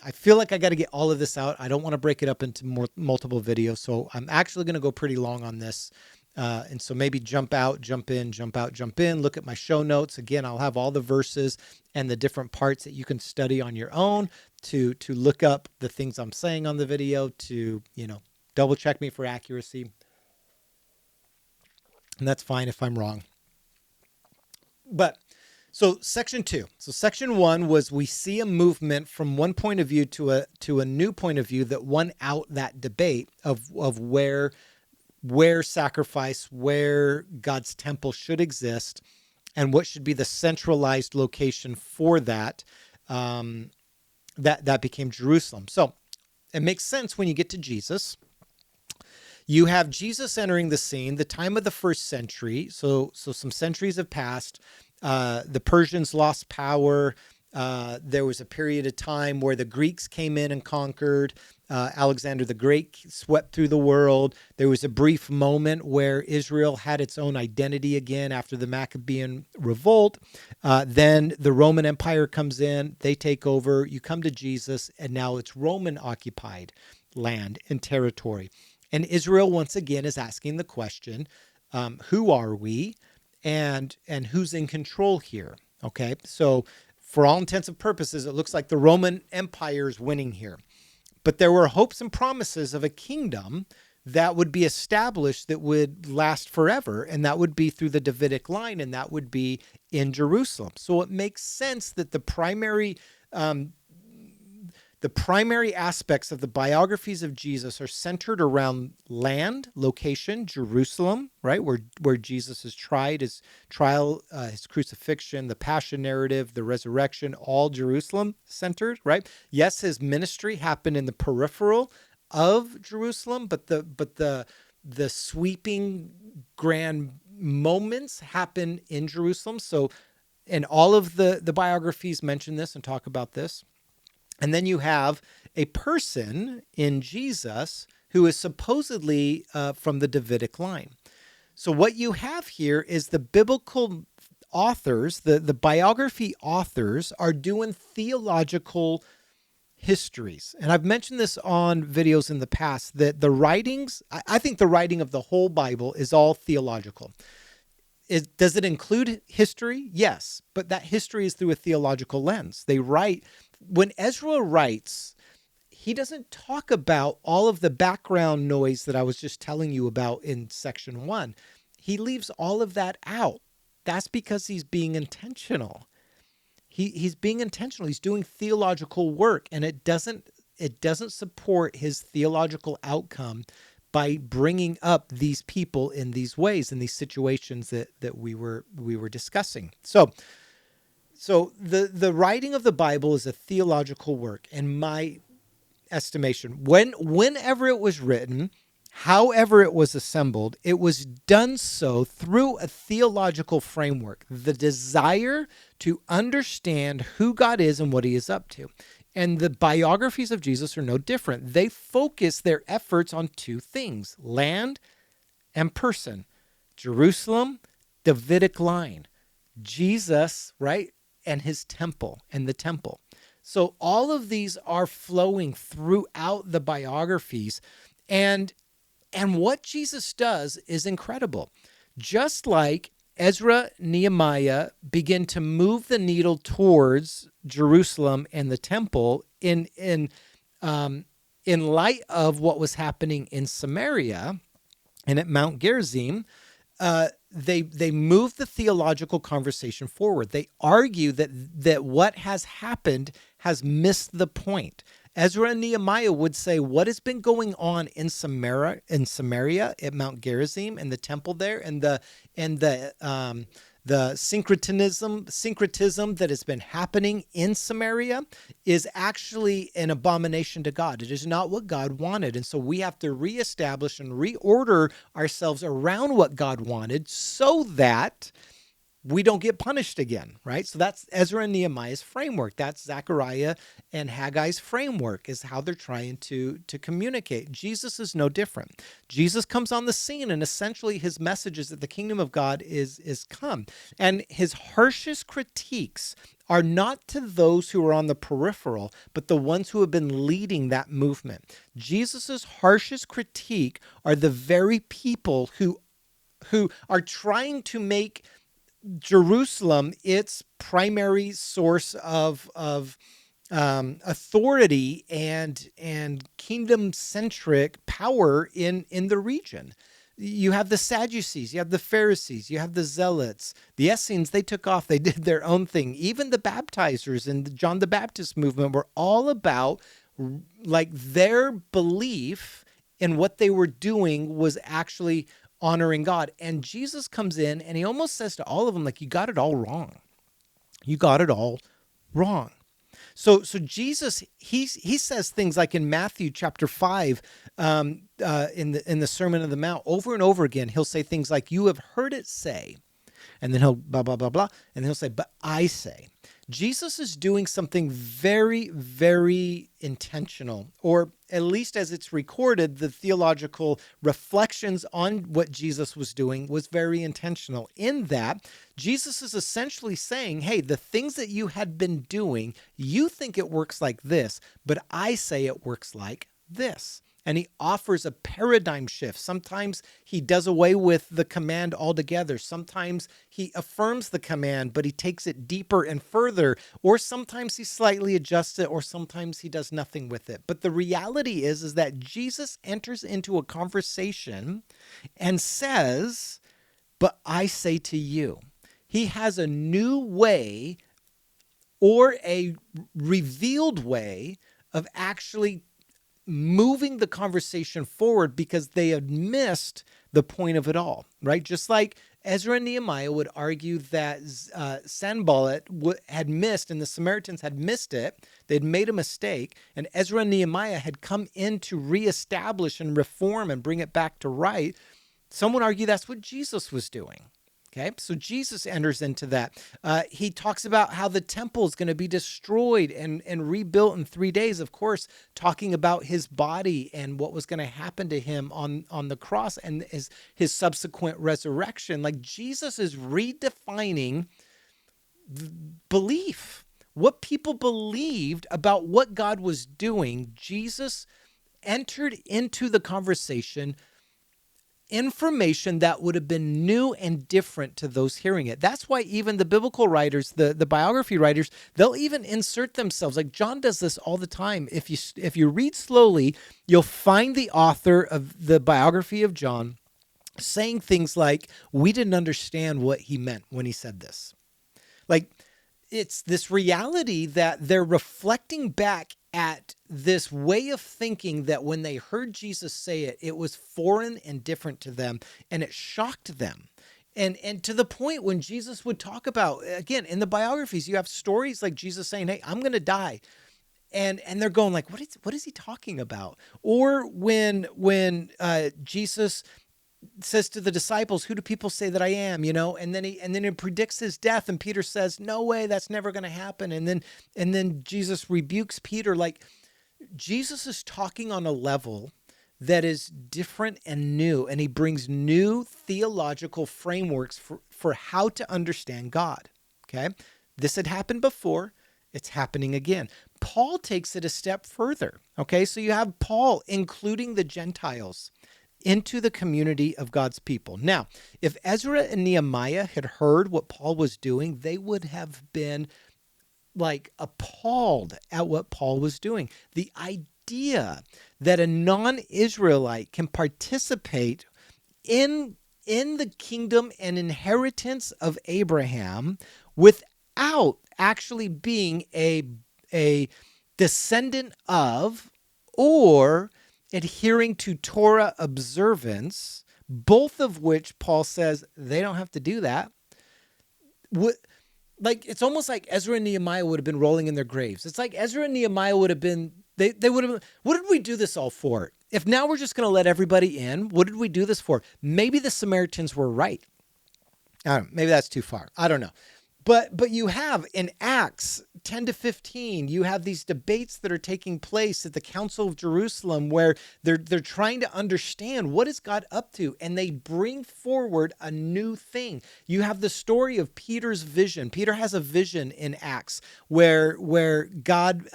I feel like I got to get all of this out. I don't want to break it up into multiple videos, so I'm actually going to go pretty long on this. And so maybe jump out, jump in, jump out, jump in, look at my show notes. Again, I'll have all the verses and the different parts that you can study on your own to look up the things I'm saying on the video, to, double check me for accuracy. And that's fine if I'm wrong. But so section 2. So section 1 was we see a movement from one point of view to a new point of view that won out that debate of where sacrifice, where God's temple should exist, and what should be the centralized location for that. That became Jerusalem. So it makes sense when you get to Jesus. You have Jesus entering the scene, the time of the first century. So some centuries have passed. The Persians lost power. There was a period of time where the Greeks came in and conquered. Alexander the Great swept through the world. There was a brief moment where Israel had its own identity again after the Maccabean revolt. Then the Roman Empire comes in. They take over. You come to Jesus, and now it's Roman-occupied land and territory. And Israel, once again, is asking the question, who are we and who's in control here? Okay, so for all intents and purposes, it looks like the Roman Empire is winning here. But there were hopes and promises of a kingdom that would be established that would last forever, and that would be through the Davidic line, and that would be in Jerusalem. So it makes sense that the primary aspects of the biographies of Jesus are centered around land, location, Jerusalem, right, where Jesus is tried, his trial, his crucifixion, the passion narrative, the resurrection, all Jerusalem centered, right? Yes, his ministry happened in the peripheral of Jerusalem, but the sweeping grand moments happen in Jerusalem. So, and all of the biographies mention this and talk about this. And then you have a person in Jesus who is supposedly from the Davidic line. So what you have here is the biblical authors, the biography authors are doing theological histories. And I've mentioned this on videos in the past, that the writings, I think the writing of the whole Bible is all theological. Does it include history? Yes, but that history is through a theological lens. They write, when Ezra writes, he doesn't talk about all of the background noise that I was just telling you about in section 1. He leaves all of that out. That's because he's being intentional. He's being intentional. He's doing theological work, and it doesn't support his theological outcome by bringing up these people in these ways, in these situations that we were discussing. So the writing of the Bible is a theological work, in my estimation. Whenever it was written, however it was assembled, it was done so through a theological framework, the desire to understand who God is and what he is up to. And the biographies of Jesus are no different. They focus their efforts on two things: land and person. Jerusalem, Davidic line. Jesus, right? And his temple, and the temple. So all of these are flowing throughout the biographies. And what Jesus does is incredible. Just like Ezra, Nehemiah begin to move the needle towards Jerusalem and the temple in light of what was happening in Samaria and at Mount Gerizim, they move the theological conversation forward. They argue that what has happened has missed the point. Ezra and Nehemiah would say what has been going on in Samaria at Mount Gerizim and the temple there, and the syncretism that has been happening in Samaria is actually an abomination to God. It is not what God wanted. And so we have to reestablish and reorder ourselves around what God wanted so that we don't get punished again, right? So that's Ezra and Nehemiah's framework. That's Zechariah and Haggai's framework, is how they're trying to communicate. Jesus is no different. Jesus comes on the scene, and essentially his message is that the kingdom of God is come. And his harshest critiques are not to those who are on the peripheral, but the ones who have been leading that movement. Jesus's harshest critique are the very people who who are trying to make Jerusalem its primary source of authority and kingdom centric power in the region. You have the Sadducees, you have the Pharisees, you have the Zealots, the Essenes. They took off, they did their own thing. Even the baptizers in the John the Baptist movement were all about like their belief in what they were doing was actually honoring God. And Jesus comes in and he almost says to all of them, like, you got it all wrong. You got it all wrong. So Jesus, he says things like in Matthew chapter 5, in the Sermon on the Mount, over and over again, he'll say things like, you have heard it say, and then he'll blah, blah, blah, blah, and he'll say, but I say. Jesus is doing something very, very intentional, or at least as it's recorded, the theological reflections on what Jesus was doing was very intentional in that Jesus is essentially saying, hey, the things that you had been doing, you think it works like this, but I say it works like this. And he offers a paradigm shift. Sometimes he does away with the command altogether. Sometimes he affirms the command, but he takes it deeper and further. Or sometimes he slightly adjusts it, or sometimes he does nothing with it. But the reality is that Jesus enters into a conversation and says, but I say to you. He has a new way or a revealed way of actually moving the conversation forward because they had missed the point of it all, right? Just like Ezra and Nehemiah would argue that Sanballat had missed and the Samaritans had missed it. They'd made a mistake, and Ezra and Nehemiah had come in to reestablish and reform and bring it back to right. Some would argue that's what Jesus was doing. Okay, so Jesus enters into that. He talks about how the temple is going to be destroyed and rebuilt in 3 days, of course, talking about his body and what was going to happen to him on the cross and his subsequent resurrection. Like Jesus is redefining belief, what people believed about what God was doing. Jesus entered into the conversation information that would have been new and different to those hearing it. That's why even the biblical writers, the biography writers, they'll even insert themselves. Like John does this all the time. If you read slowly, you'll find the author of the biography of John saying things like, we didn't understand what he meant when he said this. Like, it's this reality that they're reflecting back at this way of thinking that when they heard Jesus say it, it was foreign and different to them, and it shocked them. And to the point when Jesus would talk about, again, in the biographies, you have stories like Jesus saying, hey, I'm going to die. And they're going like, what is he talking about? Or when Jesus says to the disciples, who do people say that I am? And then he predicts his death, and Peter says, no way, that's never going to happen. And then Jesus rebukes Peter. Like, Jesus is talking on a level that is different and new, and he brings new theological frameworks for how to understand God. Okay, this had happened before. It's happening again. Paul takes it a step further. Okay, so you have Paul including the Gentiles into the community of God's people. Now, if Ezra and Nehemiah had heard what Paul was doing, they would have been like appalled at what Paul was doing. The idea that a non-Israelite can participate in the kingdom and inheritance of Abraham without actually being a descendant of or adhering to Torah observance, both of which Paul says they don't have to do that. Like, it's almost like Ezra and Nehemiah would have been rolling in their graves. It's like Ezra and Nehemiah would have been, they would have been, what did we do this all for? If now we're just going to let everybody in, what did we do this for? Maybe the Samaritans were right. I don't know. Maybe that's too far. I don't know. But you have in Acts 10 to 15, you have these debates that are taking place at the Council of Jerusalem where they're trying to understand what is God up to, and they bring forward a new thing. You have the story of Peter's vision. Peter has a vision in Acts where God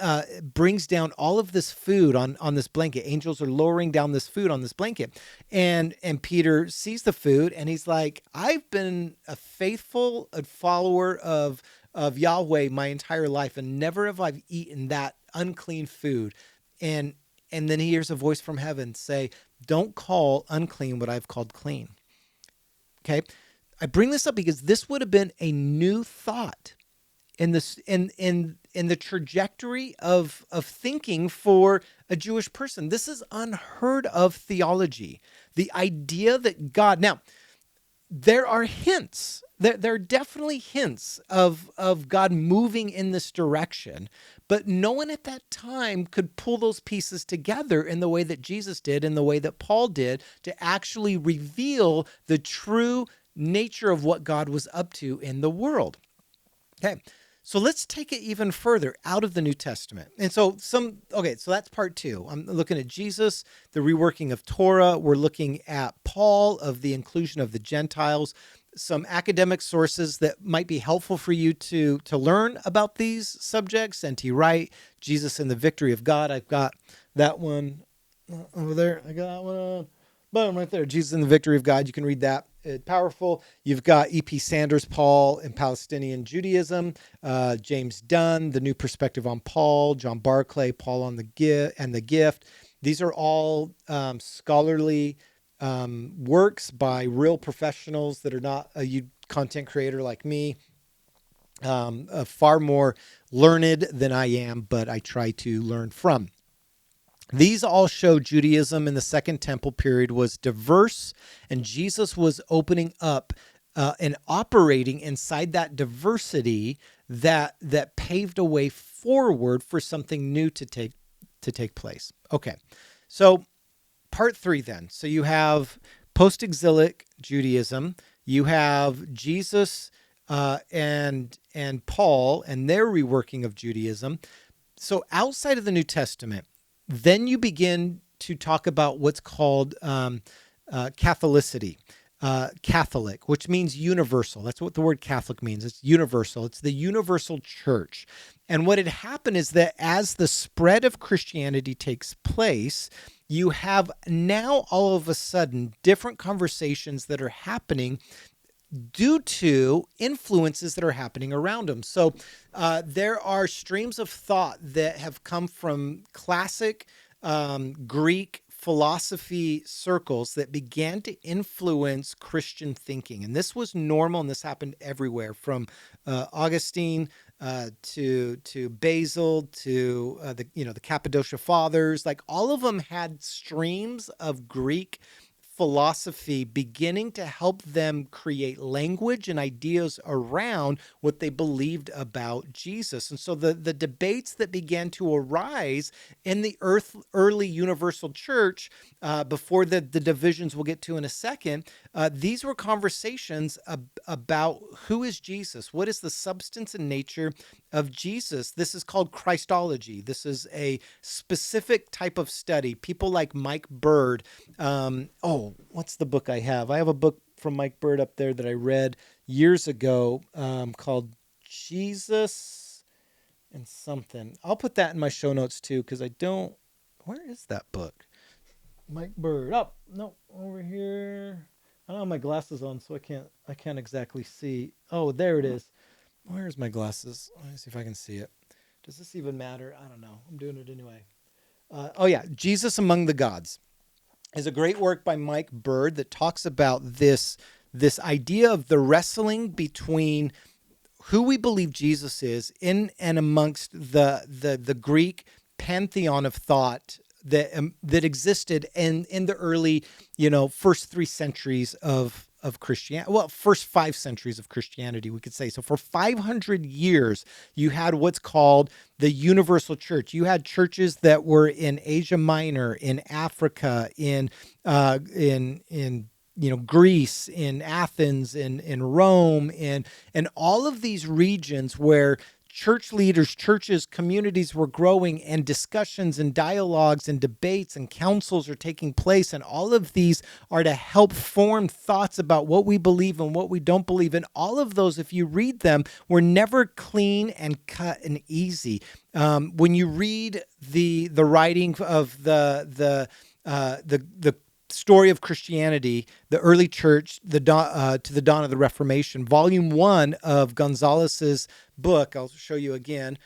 brings down all of this food on this blanket. Angels are lowering down this food on this blanket, and Peter sees the food and he's like, I've been a faithful follower of Yahweh my entire life, and never have I eaten that unclean food. And then he hears a voice from heaven say, don't call unclean what I've called clean. Okay. I bring this up because this would have been a new thought in this in the trajectory of thinking for a Jewish person. This is unheard of theology. The idea that God, now there are hints. There are definitely hints of God moving in this direction, but no one at that time could pull those pieces together in the way that Jesus did, in the way that Paul did, to actually reveal the true nature of what God was up to in the world. Okay, so let's take it even further out of the New Testament. And so so that's part two. I'm looking at Jesus, the reworking of Torah. We're looking at Paul, of the inclusion of the Gentiles, some academic sources that might be helpful for you to learn about these subjects. N.T. Wright, Jesus and the Victory of God. I've got that one over there. I got that one. Boom, right there. Jesus and the Victory of God. You can read that. It's powerful. You've got E.P. Sanders, Paul and Palestinian Judaism, James Dunn, The New Perspective on Paul, John Barclay, Paul on the Gift. These are all scholarly works by real professionals that are not a content creator like me. Far more learned than I am, but I try to learn from. These all show Judaism in the Second Temple period was diverse, and Jesus was opening up and operating inside that diversity that paved a way forward for something new to take place. Okay, so part three then. So you have post-exilic Judaism, you have Jesus and Paul and their reworking of Judaism. So outside of the New Testament, then you begin to talk about what's called Catholicity, Catholic, which means universal. That's what the word Catholic means. It's universal. It's the universal church. And what had happened is that as the spread of Christianity takes place, you have now all of a sudden different conversations that are happening due to influences that are happening around them. So there are streams of thought that have come from classic Greek philosophy circles that began to influence Christian thinking. And this was normal, and this happened everywhere, from Augustine to Basil to the Cappadocia Fathers. Like, all of them had streams of Greek philosophy beginning to help them create language and ideas around what they believed about Jesus. And so the debates that began to arise in the early universal church, before the divisions we'll get to in a second, these were conversations about who is Jesus? What is the substance and nature of Jesus? This is called Christology. This is a specific type of study. People like Mike Bird, what's the book I have? I have a book from Mike Bird up there that I read years ago called Jesus and something. I'll put that in my show notes too, because where is that book? Mike Bird. Oh, no, over here. I don't have my glasses on, so I can't exactly see. Oh, there it is. Where's my glasses? Let me see if I can see it. Does this even matter? I don't know. I'm doing it anyway. Jesus Among the Gods is a great work by Mike Bird that talks about this idea of the wrestling between who we believe Jesus is in and amongst the Greek pantheon of thought that existed in the early, first 3 centuries of Christianity. Well, first 5 centuries of Christianity, we could say. So for 500 years, you had what's called the universal church. You had churches that were in Asia Minor, in Africa, in Greece, in Athens, in Rome, and all of these regions where church leaders, churches, communities were growing, and discussions and dialogues and debates and councils are taking place. And all of these are to help form thoughts about what we believe and what we don't believe. And all of those, if you read them, were never clean and cut and easy. When you read the writing of the story of Christianity, the early church, to the dawn of the Reformation, volume 1 of Gonzalez's book, I'll show you again,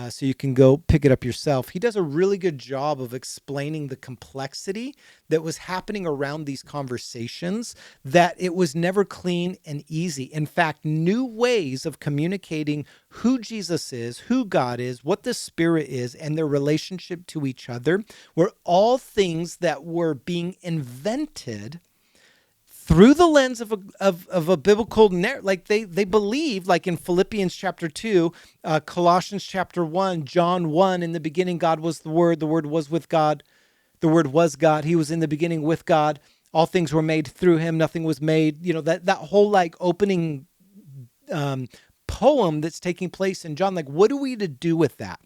so you can go pick it up yourself. He does a really good job of explaining the complexity that was happening around these conversations, that it was never clean and easy. In fact, new ways of communicating who Jesus is, who God is, what the Spirit is, and their relationship to each other were all things that were being invented through the lens of a biblical narrative. Like they believe, like in Philippians chapter 2, Colossians chapter 1, John 1, in the beginning God was the Word was with God, the Word was God, he was in the beginning with God, all things were made through him, nothing was made. That whole like opening poem that's taking place in John, like what are we to do with that?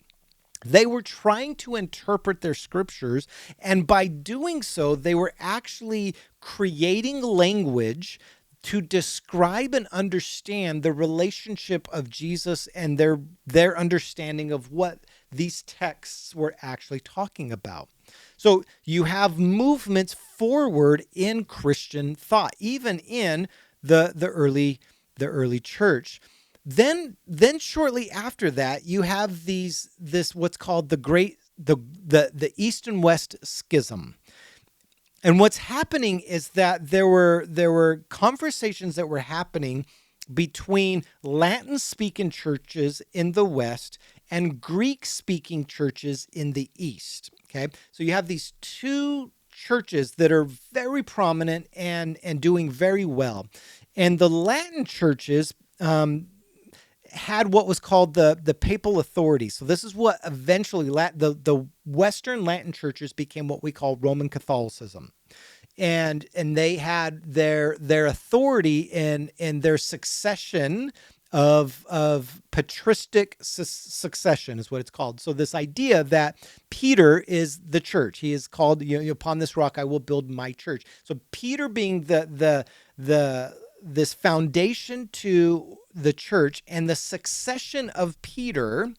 They were trying to interpret their scriptures, and by doing so, they were actually creating language to describe and understand the relationship of Jesus and their understanding of what these texts were actually talking about. So you have movements forward in Christian thought, even in the early church. Then shortly after that, you have this what's called the East and West Schism. And what's happening is that there were conversations that were happening between Latin-speaking churches in the West and Greek-speaking churches in the East. Okay, so you have these two churches that are very prominent and doing very well, and the Latin churches had what was called the papal authority. So this is what eventually the Western Latin churches became what we call Roman Catholicism. And they had their authority in their succession of patristic succession is what it's called. So this idea that Peter is the church, he is called, upon this rock I will build my church. So Peter being this foundation to the church, and the succession of Peter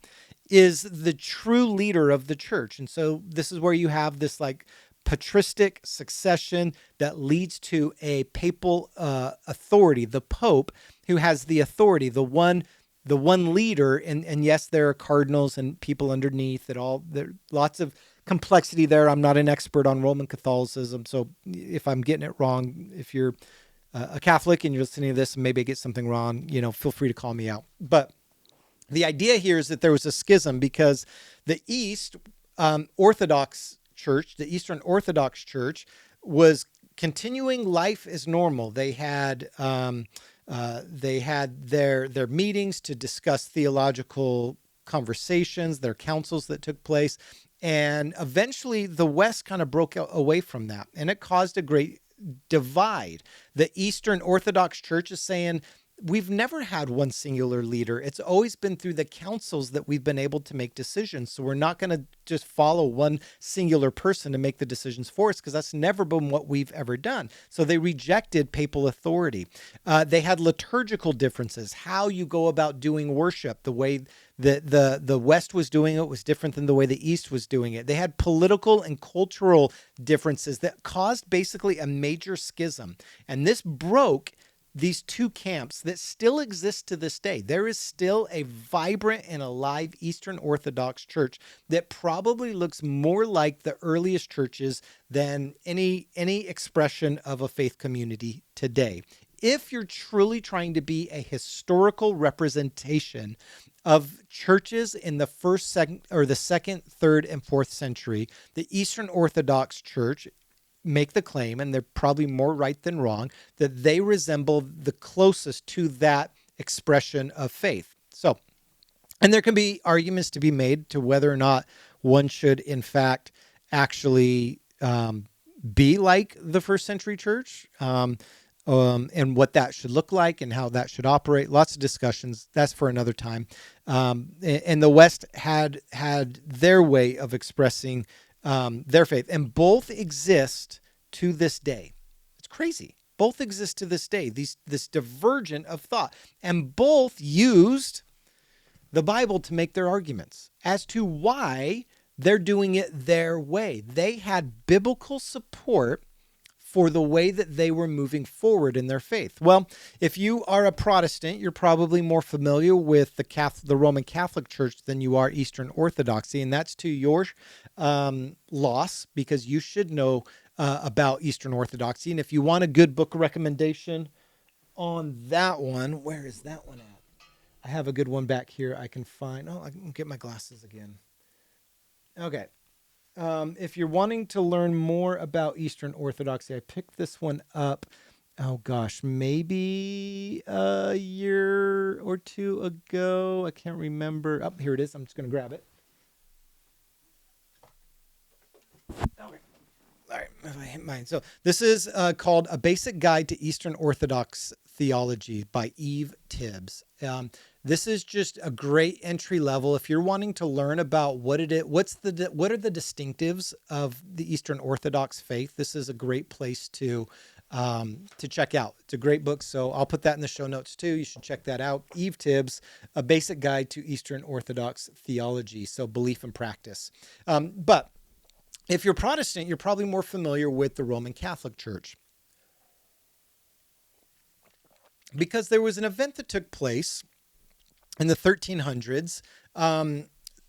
is the true leader of the church. And so this is where you have this like patristic succession that leads to a papal authority, the Pope, who has the authority, the one leader. And yes, there are cardinals and people underneath it all. There lots of complexity there. I'm not an expert on Roman Catholicism, so if I'm getting it wrong, if you're a Catholic and you're listening to this and maybe I get something wrong, feel free to call me out. But the idea here is that there was a schism because the Orthodox Church, the Eastern Orthodox Church, was continuing life as normal. They had their meetings to discuss theological conversations, their councils that took place, and eventually the West kind of broke away from that, and it caused a great divide. The Eastern Orthodox Church is saying, we've never had one singular leader. It's always been through the councils that we've been able to make decisions. So we're not going to just follow one singular person to make the decisions for us, because that's never been what we've ever done. So they rejected papal authority. They had liturgical differences. How you go about doing worship, the way that the West was doing it was different than the way the East was doing it. They had political and cultural differences that caused basically a major schism. And this broke these two camps that still exist to this day. There is still a vibrant and alive Eastern Orthodox Church that probably looks more like the earliest churches than any expression of a faith community today. If you're truly trying to be a historical representation of churches in the second, third, and fourth century, the Eastern Orthodox Church make the claim, and they're probably more right than wrong, that they resemble the closest to that expression of faith. So, and there can be arguments to be made to whether or not one should, in fact, actually be like the first century church, and what that should look like and how that should operate. Lots of discussions. That's for another time. And the West had their way of expressing their faith, and both exist to this day. It's crazy. Both exist to this day. This divergent of thought, and both used the Bible to make their arguments as to why they're doing it their way. They had biblical support for the way that they were moving forward in their faith. Well, if you are a Protestant, you're probably more familiar with the Roman Catholic Church than you are Eastern Orthodoxy, and that's to your loss, because you should know about Eastern Orthodoxy. And if you want a good book recommendation on that one, where is that one at? I have a good one back here I can find. Oh, I can get my glasses again. Okay. If you're wanting to learn more about Eastern Orthodoxy, I picked this one up, oh gosh, maybe a year or two ago. I can't remember. Oh, here it is. I'm just going to grab it. Okay. All right, if I hit mine. So this is called A Basic Guide to Eastern Orthodox Theology by Eve Tibbs. This is just a great entry level if you're wanting to learn about what it is, what are the distinctives of the Eastern Orthodox faith. This is a great place to check out. It's a great book, so I'll put that in the show notes too. You should check that out. Eve Tibbs, A Basic Guide to Eastern Orthodox Theology, so belief and practice. But if you're Protestant, you're probably more familiar with the Roman Catholic Church, because there was an event that took place in the 1300s,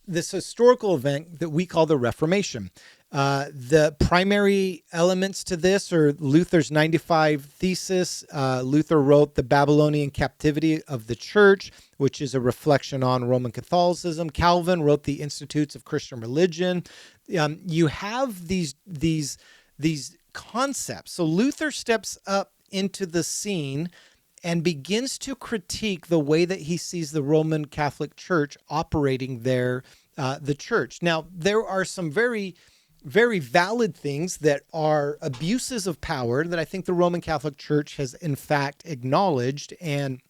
this historical event that we call the Reformation. The primary elements to this are Luther's 95 Thesis. Luther wrote The Babylonian Captivity of the Church, which is a reflection on Roman Catholicism. Calvin wrote The Institutes of Christian Religion. You have these concepts. So Luther steps up into the scene and begins to critique the way that he sees the Roman Catholic Church operating the church. Now, there are some very, very valid things that are abuses of power that I think the Roman Catholic Church has in fact acknowledged and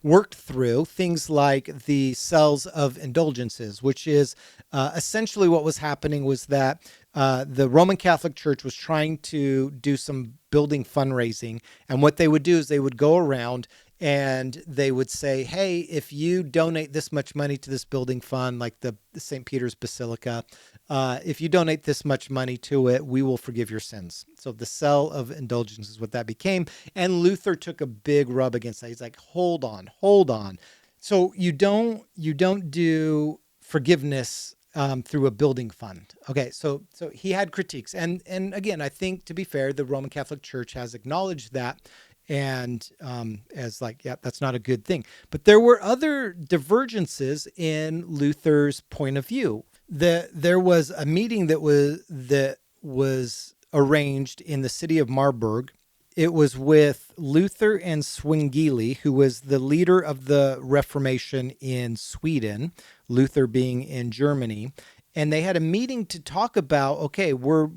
worked through. Things like the cells of indulgences, which is essentially what was happening was that the Roman Catholic Church was trying to do some building fundraising. And what they would do is they would go around and they would say, hey, if you donate this much money to this building fund, like the St. Peter's Basilica, if you donate this much money to it, we will forgive your sins. So the cell of indulgence is what that became. And Luther took a big rub against that. He's like, hold on. So you don't do forgiveness through a building fund. Okay, so he had critiques. And again, I think, to be fair, the Roman Catholic Church has acknowledged that and as like, yeah, that's not a good thing. But there were other divergences in Luther's point of view. There was a meeting that was arranged in the city of Marburg. It was with Luther and Zwingli, who was the leader of the Reformation in Sweden, Luther being in Germany. And they had a meeting to talk about, okay, we're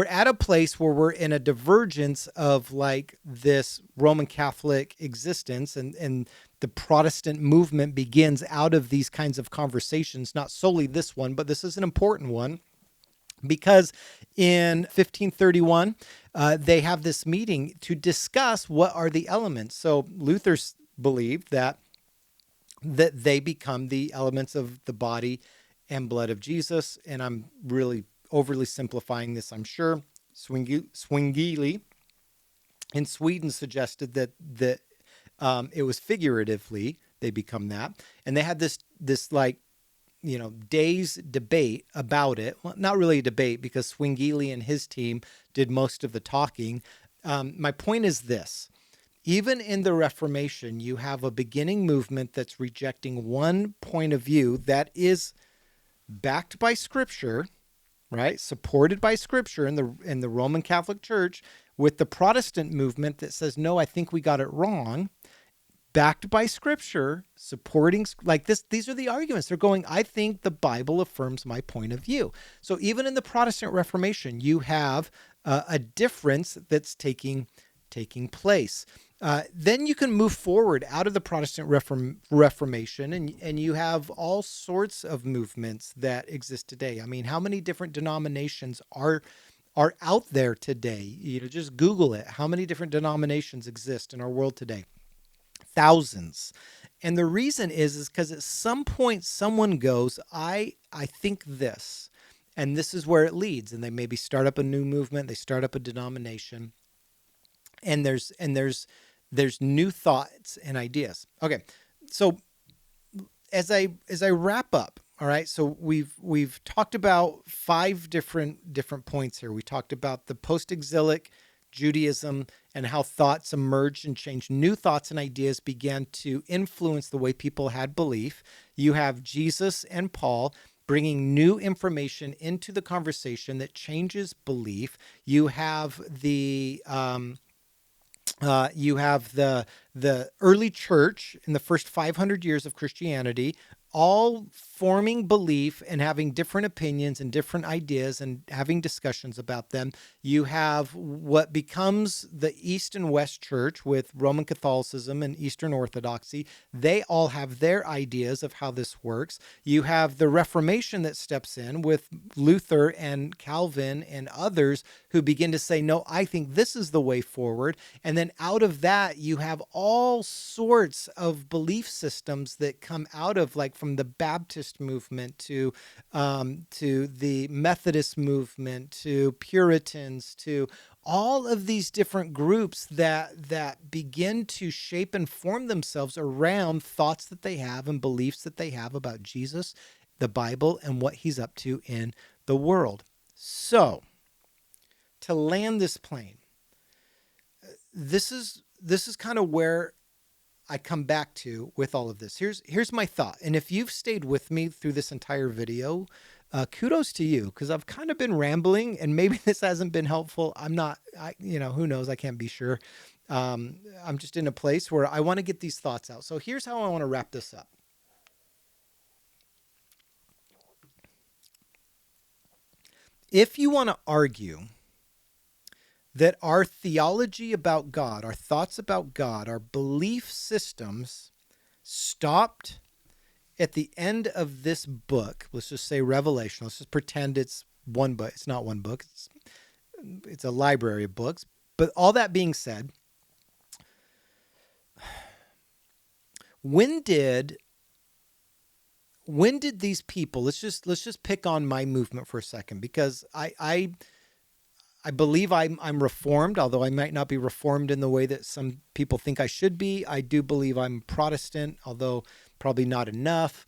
at a place where we're in a divergence of like this Roman Catholic existence, and the Protestant movement begins out of these kinds of conversations, not solely this one, but this is an important one. Because in 1531, they have this meeting to discuss what are the elements. So Luther believed that they become the elements of the body and blood of Jesus. And I'm really overly simplifying this, I'm sure. Zwingli in Sweden suggested that it was figuratively they become that. And they had this like, days debate about it. Well, not really a debate, because Zwingli and his team did most of the talking. My point is this: even in the Reformation, you have a beginning movement that's rejecting one point of view that is backed by Scripture, right? Supported by Scripture in the Roman Catholic Church, with the Protestant movement that says, no, I think we got it wrong. backed by scripture, supporting like this. These are the arguments. They're going, I think the Bible affirms my point of view. So even in the Protestant Reformation, you have a difference that's taking place. Then you can move forward out of the Protestant Reformation, and you have all sorts of movements that exist today. I mean, how many different denominations are out there today? You know, just Google it. How many different denominations exist in our world today? Thousands. And the reason is because at some point someone goes, I think this, and this is where it leads. And they maybe start up a new movement, they start up a denomination, and there's new thoughts and ideas. Okay. So as I wrap up, all right, so we've talked about 5 different points here. We talked about the post-exilic Judaism and how thoughts emerged and changed. New thoughts and ideas began to influence the way people had belief. You have Jesus and Paul bringing new information into the conversation that changes belief. You have the early church in the first 500 years of Christianity, all forming belief and having different opinions and different ideas and having discussions about them. You have what becomes the East and West Church with Roman Catholicism and Eastern Orthodoxy. They all have their ideas of how this works. You have the Reformation that steps in with Luther and Calvin and others who begin to say, no, I think this is the way forward. And then out of that, you have all sorts of belief systems that come out of, like, from the Baptist movement to the Methodist movement to Puritans to all of these different groups that begin to shape and form themselves around thoughts that they have and beliefs that they have about Jesus, the Bible, and what he's up to in the world. So, to land this plane, this is kind of where I come back to with all of this. Here's my thought. And if you've stayed with me through this entire video, kudos to you, because I've kind of been rambling and maybe this hasn't been helpful. Who knows? I can't be sure. I'm just in a place where I want to get these thoughts out. So here's how I want to wrap this up. If you want to argue that our theology about God, our thoughts about God, our belief systems stopped at the end of this book, let's just say Revelation. Let's just pretend it's one book. It's not one book. It's a library of books. But all that being said, when did these people, let's just pick on my movement for a second, because I believe I'm reformed, although I might not be reformed in the way that some people think I should be. I do believe I'm Protestant, although probably not enough.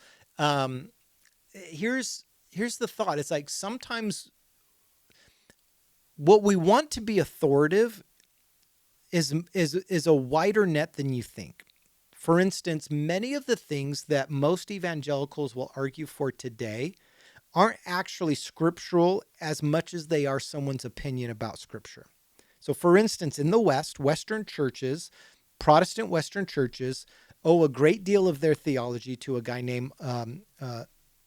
Here's the thought. It's like sometimes what we want to be authoritative is a wider net than you think. For instance, many of the things that most evangelicals will argue for today aren't actually scriptural as much as they are someone's opinion about scripture. So for instance, in the West, Western churches, Protestant Western churches, owe a great deal of their theology to a guy named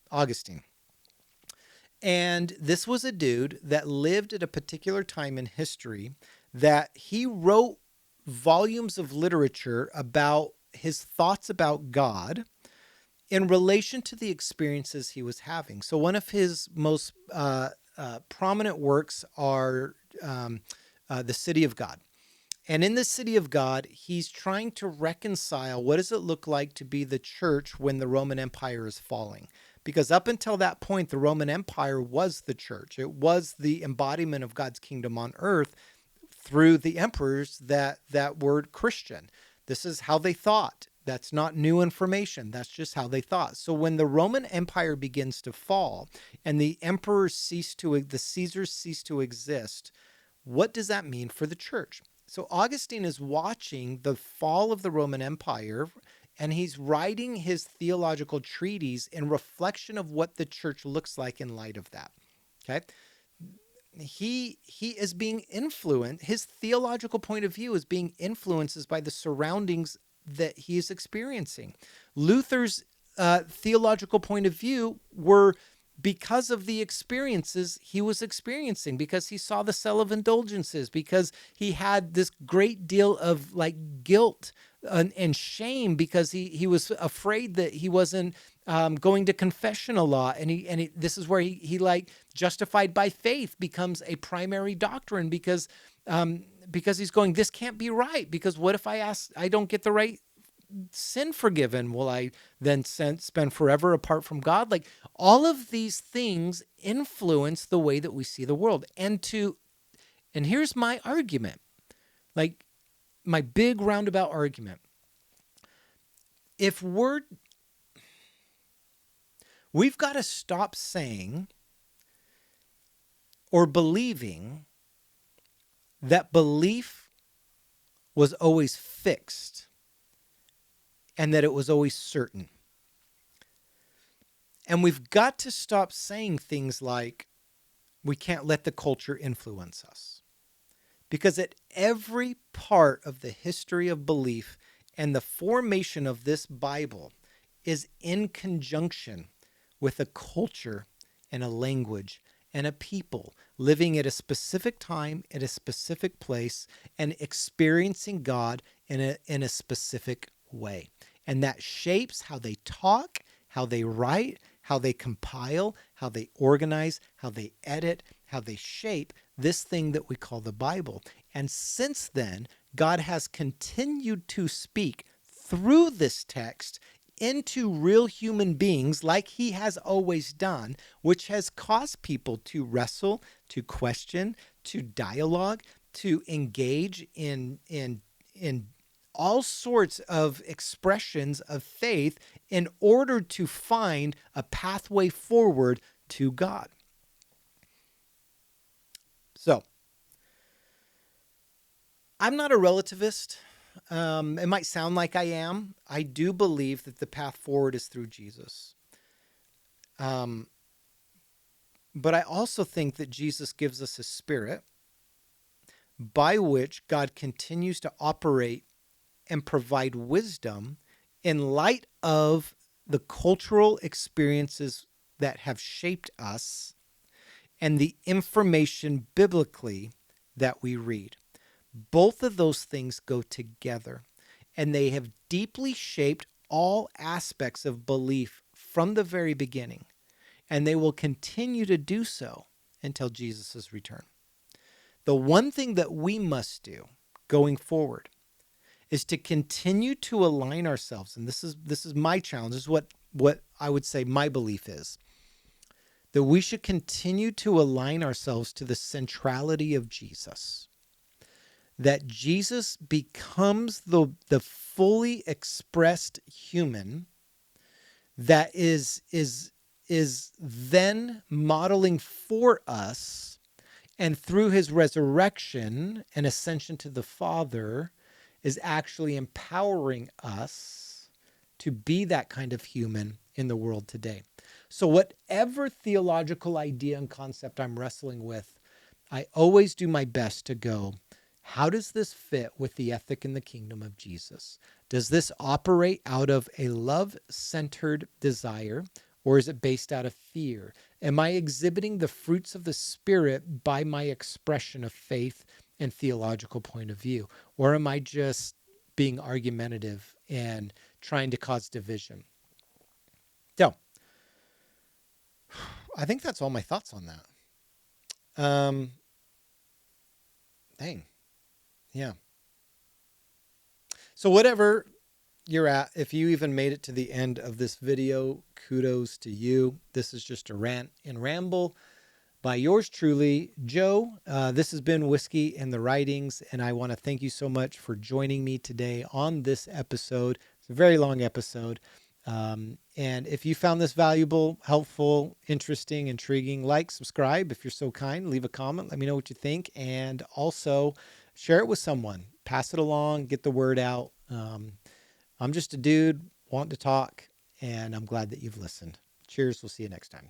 Augustine. And this was a dude that lived at a particular time in history that he wrote volumes of literature about his thoughts about God in relation to the experiences he was having. So one of his most prominent works are The City of God. And in the City of God, he's trying to reconcile what does it look like to be the church when the Roman Empire is falling. Because up until that point, the Roman Empire was the church. It was the embodiment of God's kingdom on earth through the emperors that were Christian. This is how they thought. That's not new information. That's just how they thought. So when the Roman Empire begins to fall and the emperors the Caesars cease to exist, what does that mean for the church? So Augustine is watching the fall of the Roman Empire, and he's writing his theological treatise in reflection of what the church looks like in light of that. Okay? He is being influenced, his theological point of view is being influenced by the surroundings that he is experiencing. Luther's theological point of view were because of the experiences he was experiencing, because he saw the sale of indulgences, because he had this great deal of like guilt and shame, because he was afraid that he wasn't going to confession a lot, and this is where he like justified by faith becomes a primary doctrine, because he's going, this can't be right, because what if I don't get the right sin forgiven? Will I then spend forever apart from God? Like, all of these things influence the way that we see the world. And here's my argument, like my big roundabout argument. If we've got to stop saying or believing that belief was always fixed and that it was always certain. And we've got to stop saying things like, we can't let the culture influence us. Because at every part of the history of belief and the formation of this Bible is in conjunction with a culture and a language and a people living at a specific time, at a specific place, and experiencing God in a specific way. And that shapes how they talk, how they write, how they compile, how they organize, how they edit, how they shape this thing that we call the Bible. And since then, God has continued to speak through this text into real human beings like he has always done, which has caused people to wrestle, to question, to dialogue, to engage in all sorts of expressions of faith in order to find a pathway forward to God. So, I'm not a relativist. It might sound like I am. I do believe that the path forward is through Jesus. But I also think that Jesus gives us a spirit by which God continues to operate and provide wisdom in light of the cultural experiences that have shaped us and the information biblically that we read. Both of those things go together, and they have deeply shaped all aspects of belief from the very beginning, and they will continue to do so until Jesus' return. The one thing that we must do going forward is to continue to align ourselves, and this is my challenge, this is what I would say my belief is, that we should continue to align ourselves to the centrality of Jesus. That Jesus becomes the fully expressed human that is then modeling for us, and through his resurrection and ascension to the Father is actually empowering us to be that kind of human in the world today. So whatever theological idea and concept I'm wrestling with, I always do my best to go, how does this fit with the ethic in the kingdom of Jesus? Does this operate out of a love-centered desire, or is it based out of fear? Am I exhibiting the fruits of the Spirit by my expression of faith and theological point of view? Or am I just being argumentative and trying to cause division? So, I think that's all my thoughts on that. Dang. Yeah. So whatever you're at, if you even made it to the end of this video, kudos to you. This is just a rant and ramble by yours truly, Joe. This has been Whiskey and the Writings, and I want to thank you so much for joining me today on this episode. It's a very long episode. And if you found this valuable, helpful, interesting, intriguing, like, subscribe if you're so kind, leave a comment, let me know what you think, and also share it with someone, pass it along, get the word out. I'm just a dude wanting to talk, and I'm glad that you've listened. Cheers. We'll see you next time.